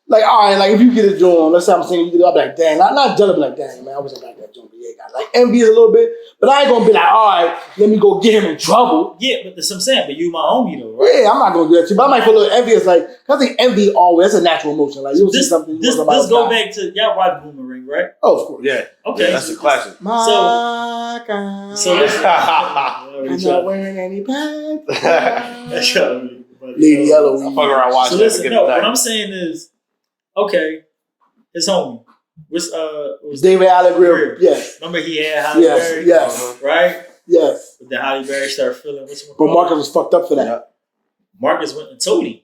like, all right, like if you get a joint, let's say I'm saying you get it, I'll be like, dang, not jealous, but like, dang, man, I wish I got that joint, but yeah, got like envious a little bit, but I ain't gonna be like, all right, let me go get him in trouble. Yeah, but that's what I'm saying. But you my homie though, right? Yeah, I'm not gonna do that too, but I might feel a little envious, like, cause I think envy always, that's a natural emotion. Like, you'll see something. This go back to y'all watch Boomerang, right? Oh, of course. Yeah. Okay. Yeah, that's a classic. So listen, I'm not wearing any pants. Lady Yellow. I fuck around watching so listen, that. what I'm saying is, okay, his homie. Was David Allen Greer. Yes. Remember he had Holly Berry? Yes. Right? Yes. But then Holly Berry started feeling but Marcus was fucked up for that. Yeah. Marcus went and told him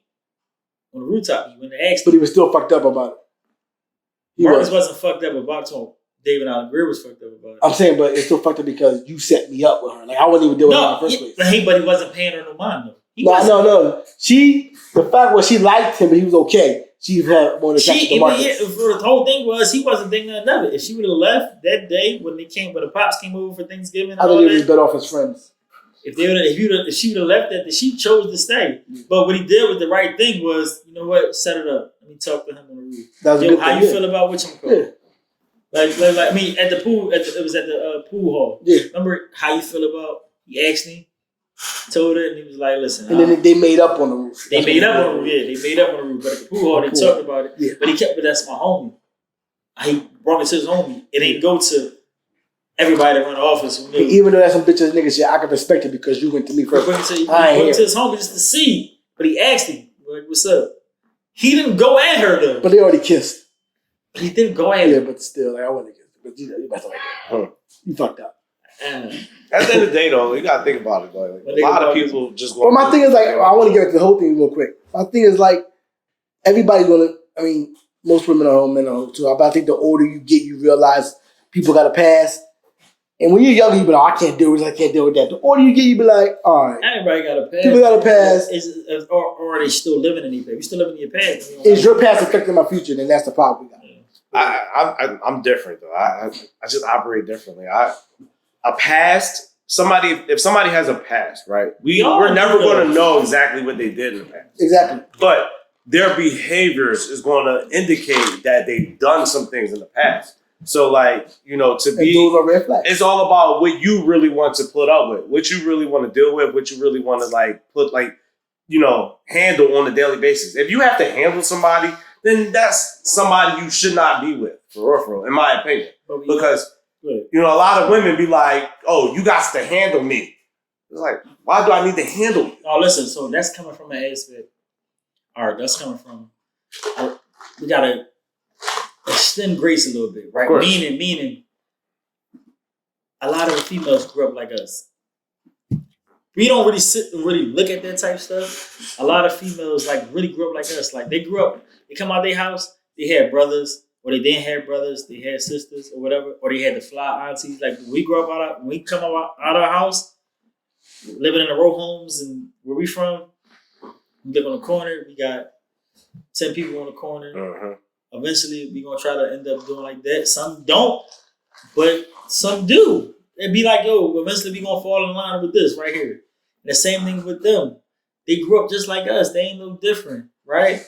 on the rooftop. He went and asked him. But he was still fucked up about it. Marcus wasn't fucked up about it. David Allen Greer was fucked up about it. I'm saying, but it's still fucked up because you set me up with her. Like, I wouldn't even deal with her in the first place. But he wasn't paying her no mind, though. No. The fact was she liked him, but he was okay. She had more attention to Marcus. The whole thing was he wasn't thinking of it. If she would have left that day when the pops came over for Thanksgiving, I think he was better off as friends. If she would have left that, she chose to stay. But what he did with the right thing was, you know what? Set it up. Let me talk to him on the roof. That was a good how thing, you feel about which called? Yeah. Like I mean, at the pool, it was at the pool hall. Yeah. Remember how you feel about? He asked me, told her, and he was like, "Listen." And then they made up on the roof. They made up on the roof. Yeah, they made up on the roof. But at the pool hall, they talked about it. Yeah. But he kept it. That's my homie. He brought it to his homie. It didn't go to everybody that run the office. Who knew. Even though that's some bitches niggas shit, I can respect it because you went to me first. He brought it to his homie just to see. But he asked him, like, "What's up?" He didn't go at her though. But they already kissed. He didn't go at her. Yeah, but still, like, I wouldn't kiss. But you messed like that. You fucked up. At the end of the day, though, you gotta think about it. Like, a lot of people just go. But my thing is like, I want to get into the whole thing real quick. My thing is like, everybody's gonna. I mean, most women are home, men are home too. But I think the older you get, you realize people got to pass. And when you're younger, you be like, I can't deal with this, I can't deal with that. The older you get, you be like, all right. Everybody got to pass. People got to pass. Or are they still living in their past? You still living in your past. Is your past affecting my future? Then that's the problem we got. I'm different though. I just operate differently. If somebody has a past, right? We're never going to know exactly what they did in the past. Exactly. But their behaviors is going to indicate that they've done some things in the past. So like, those are red flags. It's all about what you really want to put up with, what you really want to deal with, what you really want to handle on a daily basis. If you have to handle somebody, then that's somebody you should not be with, for real, in my opinion. Because, a lot of women be like, oh, you got to handle me. It's like, why do I need to handle you? Oh, listen, so that's coming from an aspect. All right, that's coming from, we got to extend grace a little bit, right? Meaning, a lot of the females grew up like us. We don't really sit and really look at that type of stuff. A lot of females really grew up like us. Like they grew up, they come out their house, they had brothers, or they didn't have brothers, they had sisters or whatever, or they had the fly aunties. Like when we grow up when we come out of our house, living in the row homes and where we from, we live on the corner, we got 10 people on the corner. Uh-huh. Eventually, we're going to try to end up doing like that. Some don't. But some do. It'd be like, yo, eventually we gonna fall in line with this right here. And the same thing with them. They grew up just like us. They ain't no different, right?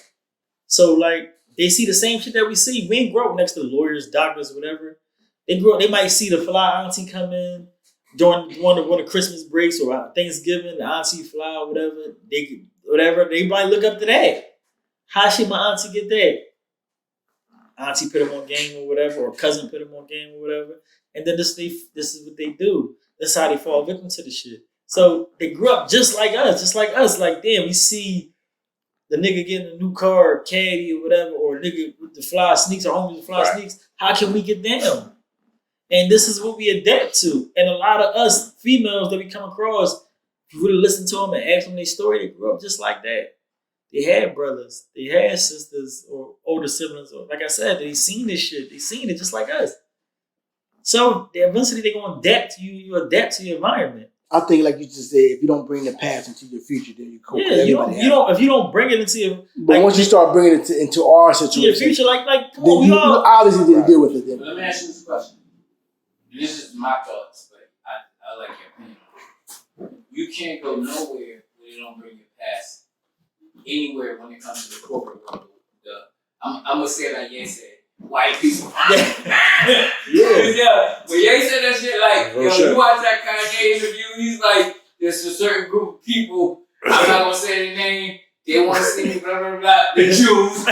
So like they see the same shit that we see. We ain't grow up next to lawyers, doctors, whatever. They grew up. They might see the fly auntie come in during one of the Christmas breaks or Thanksgiving. The auntie fly or whatever. They might look up to that. How should my auntie get that? Auntie put them on game or whatever, or cousin put them on game or whatever. And then this is what they do. That's how they fall victim to the shit. So they grew up just like us. Like, damn, we see the nigga getting a new car, caddy or whatever, or nigga with the fly sneaks, or homie with the fly sneaks. How can we get them? And this is what we adapt to. And a lot of us females that we come across, if you really listen to them and ask them their story, they grew up just like that. They had brothers, they had sisters or older siblings, or like I said, they seen this shit. They seen it just like us. So eventually they're gonna adapt to you. You adapt to your environment. I think, like you just said, if you don't bring the past into your future, then you cope. Yeah, you don't. If you don't bring it into your, but once you start bringing it into our situation, your future, like come then on, you obviously didn't deal with it. Then. Let me ask you this question. This is my thoughts, but I like your opinion. You can't go nowhere when you don't bring your past anywhere when it comes to the corporate world. I'm gonna say it like Ye said. White people. Yeah. When Ye said that shit, like, you watch that Kanye interview, he's like, there's a certain group of people, I'm not gonna say their name, they want to see me, blah, blah, blah, the Jews.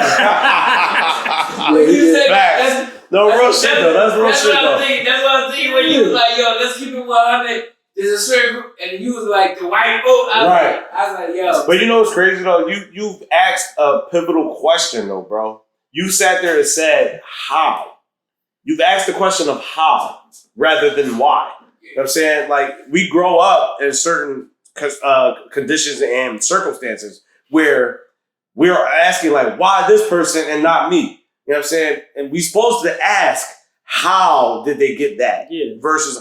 Real shit though. That's real shit though. That's what I'm thinking when you was like, yo, let's keep it 100. There's a certain group, and you was like, the white vote. I was like, yo. But you know what's crazy though? You've asked a pivotal question though, bro. You sat there and said, how? You've asked the question of how rather than why. You know what I'm saying? Like, we grow up in certain conditions and circumstances where we're asking, like, why this person and not me? You know what I'm saying? And we're supposed to ask, how did they get that? Yeah. Versus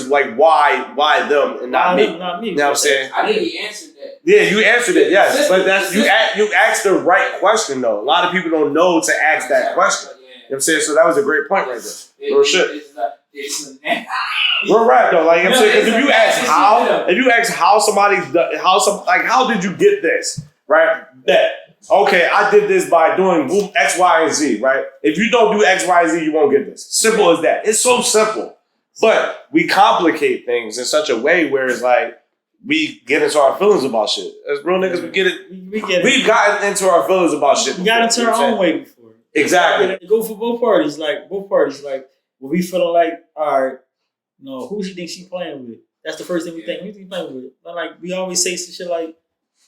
like, why them and not me? Not me. You know what I'm saying? I think you answered that. Yeah, you answered it, yes. But that's you asked the right question though. A lot of people don't know to ask that question. You know what I'm saying? So that was a great point right there. Real shit. We're right though. Like, you know what I'm saying? Because if you ask how did you get this? Right? That okay, I did this by doing X, Y, and Z, right? If you don't do X, Y, and Z, you won't get this. Simple as that. It's so simple. But we complicate things in such a way where it's like we get into our feelings about shit. As real niggas, we get it. We've gotten into our feelings about shit. We got into our own way before. Exactly. Go for both parties. Like, when we feeling like, all right, who she thinks she playing with? That's the first thing we think. Who you playing with? But like, we always say some shit like,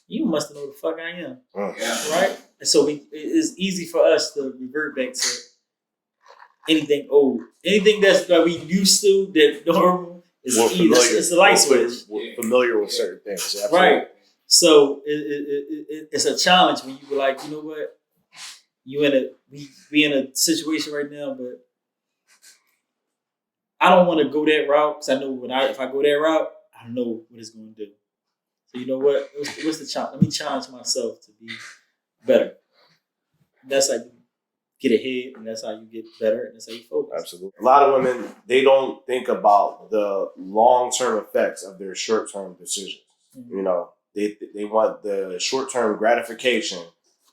you must know the fuck I am. Right? And so it's easy for us to revert back to anything old. Anything that's that we used to, that normal, it's a light switch. We're familiar with certain things. Absolutely. Right. So it's a challenge when you be like, you know what? We in a situation right now, but I don't want to go that route because I know if I go that route, I know what it's going to do. So you know what? What's the challenge? Let me challenge myself to be better. That's how you get ahead, and that's how you get better, and that's how you focus. Absolutely. A lot of women, they don't think about the long-term effects of their short-term decisions. Mm-hmm. They want the short-term gratification,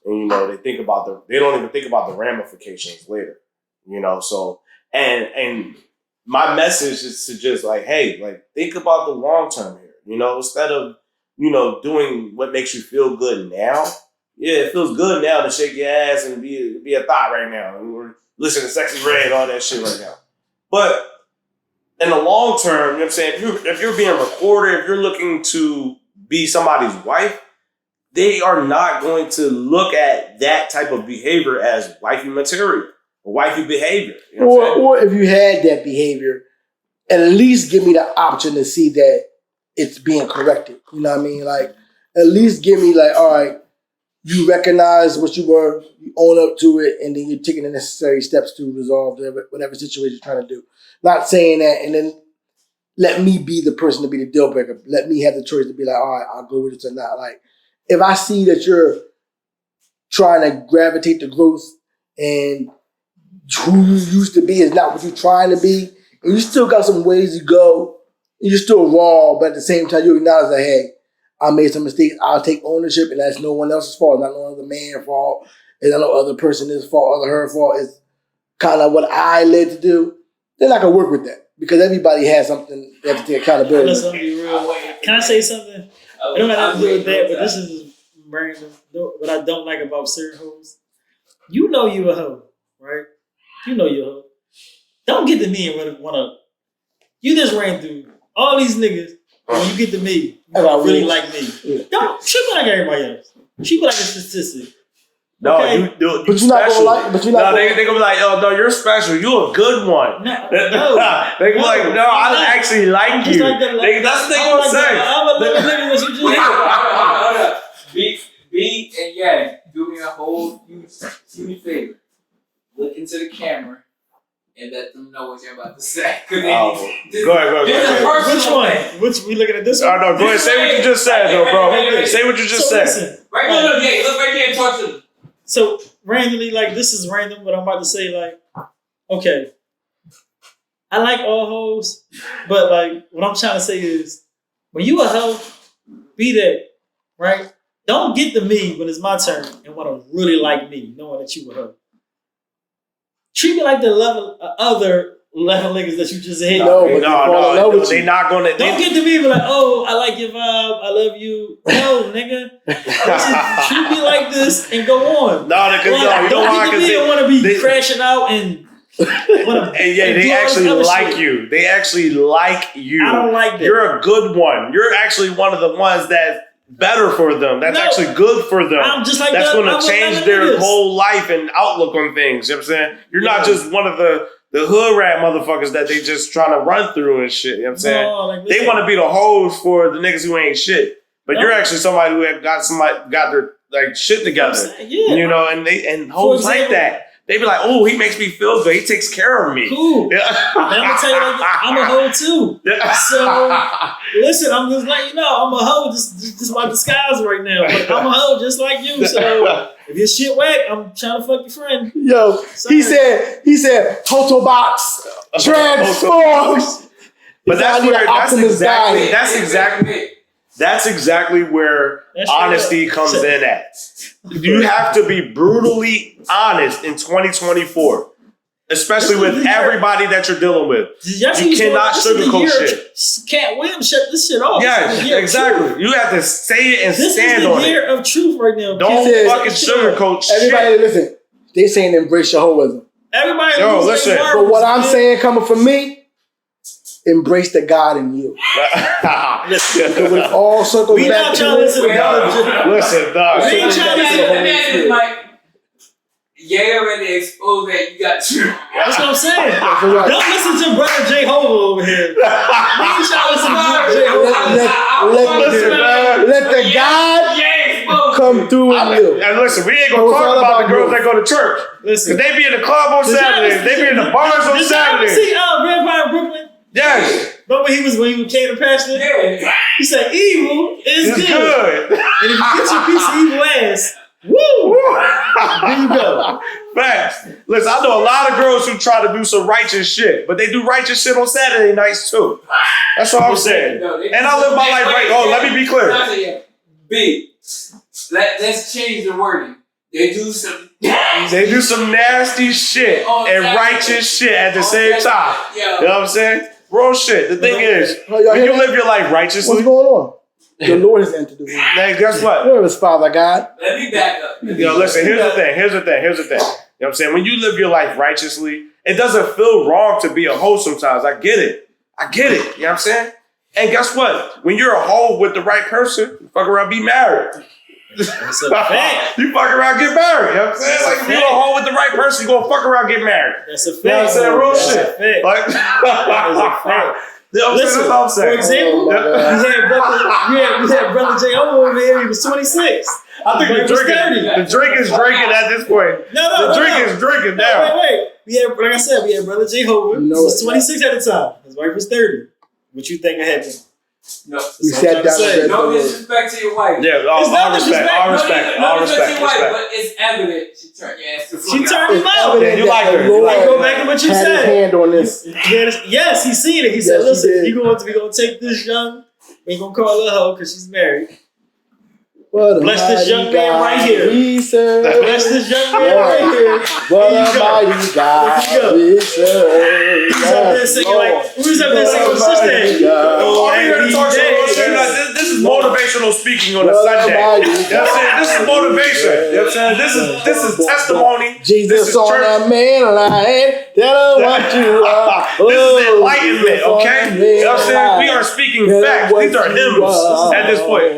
and they don't even think about the ramifications later. So and my message is to just like, hey, like think about the long term here. Instead of doing what makes you feel good now. Yeah, it feels good now to shake your ass and be a thought right now, or listen to Sexy Red, all that shit right now. But in the long term, you know what I'm saying? If you're being recorded, if you're looking to be somebody's wife, they are not going to look at that type of behavior as wifey material or wifey behavior. Or if you had that behavior, at least give me the option to see that it's being corrected. You know what I mean? Like, at least give me like, all right, you recognize what you were, you own up to it, and then you're taking the necessary steps to resolve whatever situation you're trying to do. Not saying that, and then let me be the person to be the deal breaker. Let me have the choice to be like, all right, I'll go with it or not. Like, if I see that you're trying to gravitate to growth and who you used to be is not what you're trying to be, and you still got some ways to go, and you're still raw, but at the same time, you acknowledge that, hey, I made some mistakes. I'll take ownership, and that's no one else's fault. It's not no other man's fault. It's not no other person's fault, or her fault. It's kind of what I led to do. Then I can work with that because everybody has something they have to take accountability. Let's be real. Can I say something? It don't have to do with that, but this is random. What I don't like about certain hoes, you know you a hoe, right? You know you a hoe. Don't get to me and wanna. You just ran through all these niggas. When you get to me, you really like me. Yeah. Don't treat me like everybody else. Treat me like a statistic. No, okay? you but you're not gonna like. But you're not. No, they gonna be like, oh no, you're special. You a good one. No, they gonna be like, no, I actually like you. Like that's what they gonna say. I'm a little nigga that you just. Hold up. B and yeah, do me a whole huge favor. Look into the camera and let them know what you're about to say. Go ahead. Which one? Which we looking at this one? No, go ahead. Say what you just said, though, bro. Say what you just said. Listen, Right, no, yeah, look right there and talk to them. So randomly, like this is random, but I'm about to say, like, okay, I like all hoes, but like what I'm trying to say is, when you a hoe, be that, right? Don't get to me when it's my turn and want to really like me, knowing that you a hoe. Treat me like the other 11 niggas that you just hit. No, they not gonna. Don't get to me and be like, oh, I like your vibe, I love you. No, nigga. Treat me like this and go on. No, because you don't get to me and want to be crashing out and. And yeah, they actually like you. They actually like you. I don't like that. You're a good one. You're actually one of the ones that's better for them. That's actually good for them. I'm just like that's going to change their whole life and outlook on things. You know what I'm saying? You're not just one of the hood rat motherfuckers that they just trying to run through and shit. You know what I'm saying? No, like, they want to be the hoes for the niggas who ain't shit. But you're actually somebody who got their like shit together. Yeah. You know, and hoes like that. They be like, oh, he makes me feel good. He takes care of me. Cool. Yeah. I'm gonna tell you, like, I'm a hoe too. So listen, I'm just letting you know, I'm a hoe. Just my disguise right now. But I'm a hoe just like you. So if your shit whack, I'm trying to fuck your friend. Yo, sorry. he said, Total Box transforms. But that's exactly where honesty comes in at. You have to be brutally honest in 2024, especially with everybody that you're dealing with. You cannot sugarcoat shit. Cat Williams shut this shit off. Yeah, exactly. You have to say it and stand on it. This is the year of truth right now. Don't fucking sugarcoat shit. Everybody listen, they saying embrace your hoism. Everybody listen. But what I'm saying coming from me, embrace the God in you. Listen, with all circles back to listen, dog. We ain't trying to listen. Yeah, already exposed that you got you. That's what I'm saying. Don't listen to Brother J. Ho over here. We ain't trying to listen to J. Ho. Let the God come through in you. And listen, we ain't gonna talk about the girls that go to church. Listen, they be in the club on Saturdays. They be in the bars on Saturdays. See, Vampire Brooklyn. Yes. But when he became a pastor, he said, "Evil is good." And if you get your piece of evil ass, woo! There you go. Facts. Listen, I know a lot of girls who try to do some righteous shit, but they do righteous shit on Saturday nights too. That's all I'm saying. And I live my life right. Oh, let me be clear. B. Let's change the wording. They do some nasty shit and righteous shit at the same time. You know what I'm saying? Real shit. The thing is, when you live your life righteously. What's going on? The Lord has entered the room. Hey, guess what? Where is Father God? Let me back up. Yo, listen, here's the thing. You know what I'm saying? When you live your life righteously, it doesn't feel wrong to be a hoe sometimes. I get it. You know what I'm saying? And guess what? When you're a hoe with the right person, you fuck around, be married. That's a fact. You fuck around, get married. You know what I'm saying? Like, if you're a hoe with the right person, you're gonna fuck around, get married. That's a fact. You know what I'm saying? Real shit. Like, that is a fact. Listen, that's what I'm saying. For example, we had brother J. O over here. He was 26. I think the drink is drinking at this point. No. The drink is drinking now. Wait. Like I said, we had brother J. Ho. He was 26 at the time. His wife was 30. What you think happened? No, We That's what sat I'm down trying to and say. read no the word. disrespect to your wife. Yeah, all It's not respect, disrespect. all respect, all respect, to your wife, respect. but it's evident she turned your ass to She turned him It's out. evident Yeah, you that like the her. You Lord like Go back to what you had his said. hand on this. Yes, he seen it. He said, Yes, he "Listen, did. we gonna take this young. We ain't gonna call her a hoe because she's married. What Bless a this young mighty man right God here. we serve. Bless this young man right here. What There you a go. mighty God There you go. we serve. Who's up there singing like? Who's up there singing What a with mighty sister? God. Oh, I'm here to happy talk some day. real shit. Like, this is motivational speaking on a What a Sunday. mighty You know what I'm saying? This is motivation. You know what I'm saying? This is testimony. This Jesus is on church. a main line, tell him what you are. This is enlightenment, Jesus on okay? a You main know what I'm saying? We line, are speaking tell him facts. what These are you hymns are. at this point.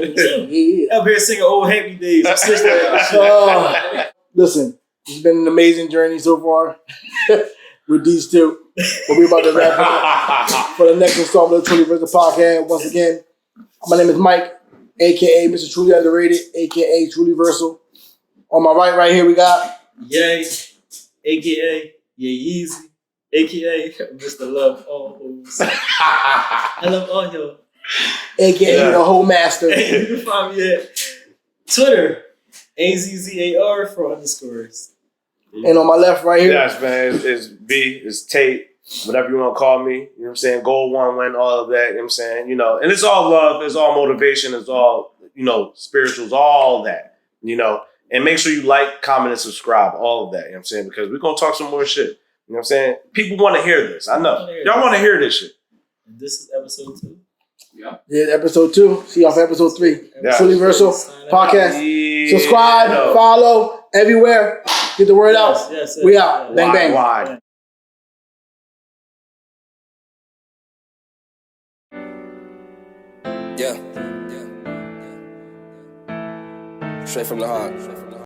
Yeah. Up here singing old happy days with sister. Listen, it's been an amazing journey so far with these two. But we're about to wrap it up for the next installment of the TRU-LEE-VERSAL podcast. Once again, my name is Mike, aka Mr. Truly Underrated, aka TRU-LEE-VERSAL. On my right here we got Yay, aka Yay Yeezy, aka Mr. Love All Hoes. I love all y'all. aka the whole master. Hey, you can find me at Twitter, AZZAR for underscores. And on my left right here, Yes, man. It's B, it's Tate, whatever you want to call me. You know what I'm saying? Goal one, win, all of that. You know what I'm saying? You know, and it's all love, it's all motivation, it's all, you know, spirituals, all that, you know. And make sure you like, comment, and subscribe, all of that, you know what I'm saying? Because we're going to talk some more shit. You know what I'm saying? People want to hear this. I know. Y'all want to hear this shit. And this is episode 2. yeah, episode 2. See y'all for episode 3. Yeah. TRU-LEE-VERSAL podcast. Yeah. Subscribe, follow, everywhere. Get the word out. Yes, We out. Bang, bang. Why? Yeah. Straight from the heart.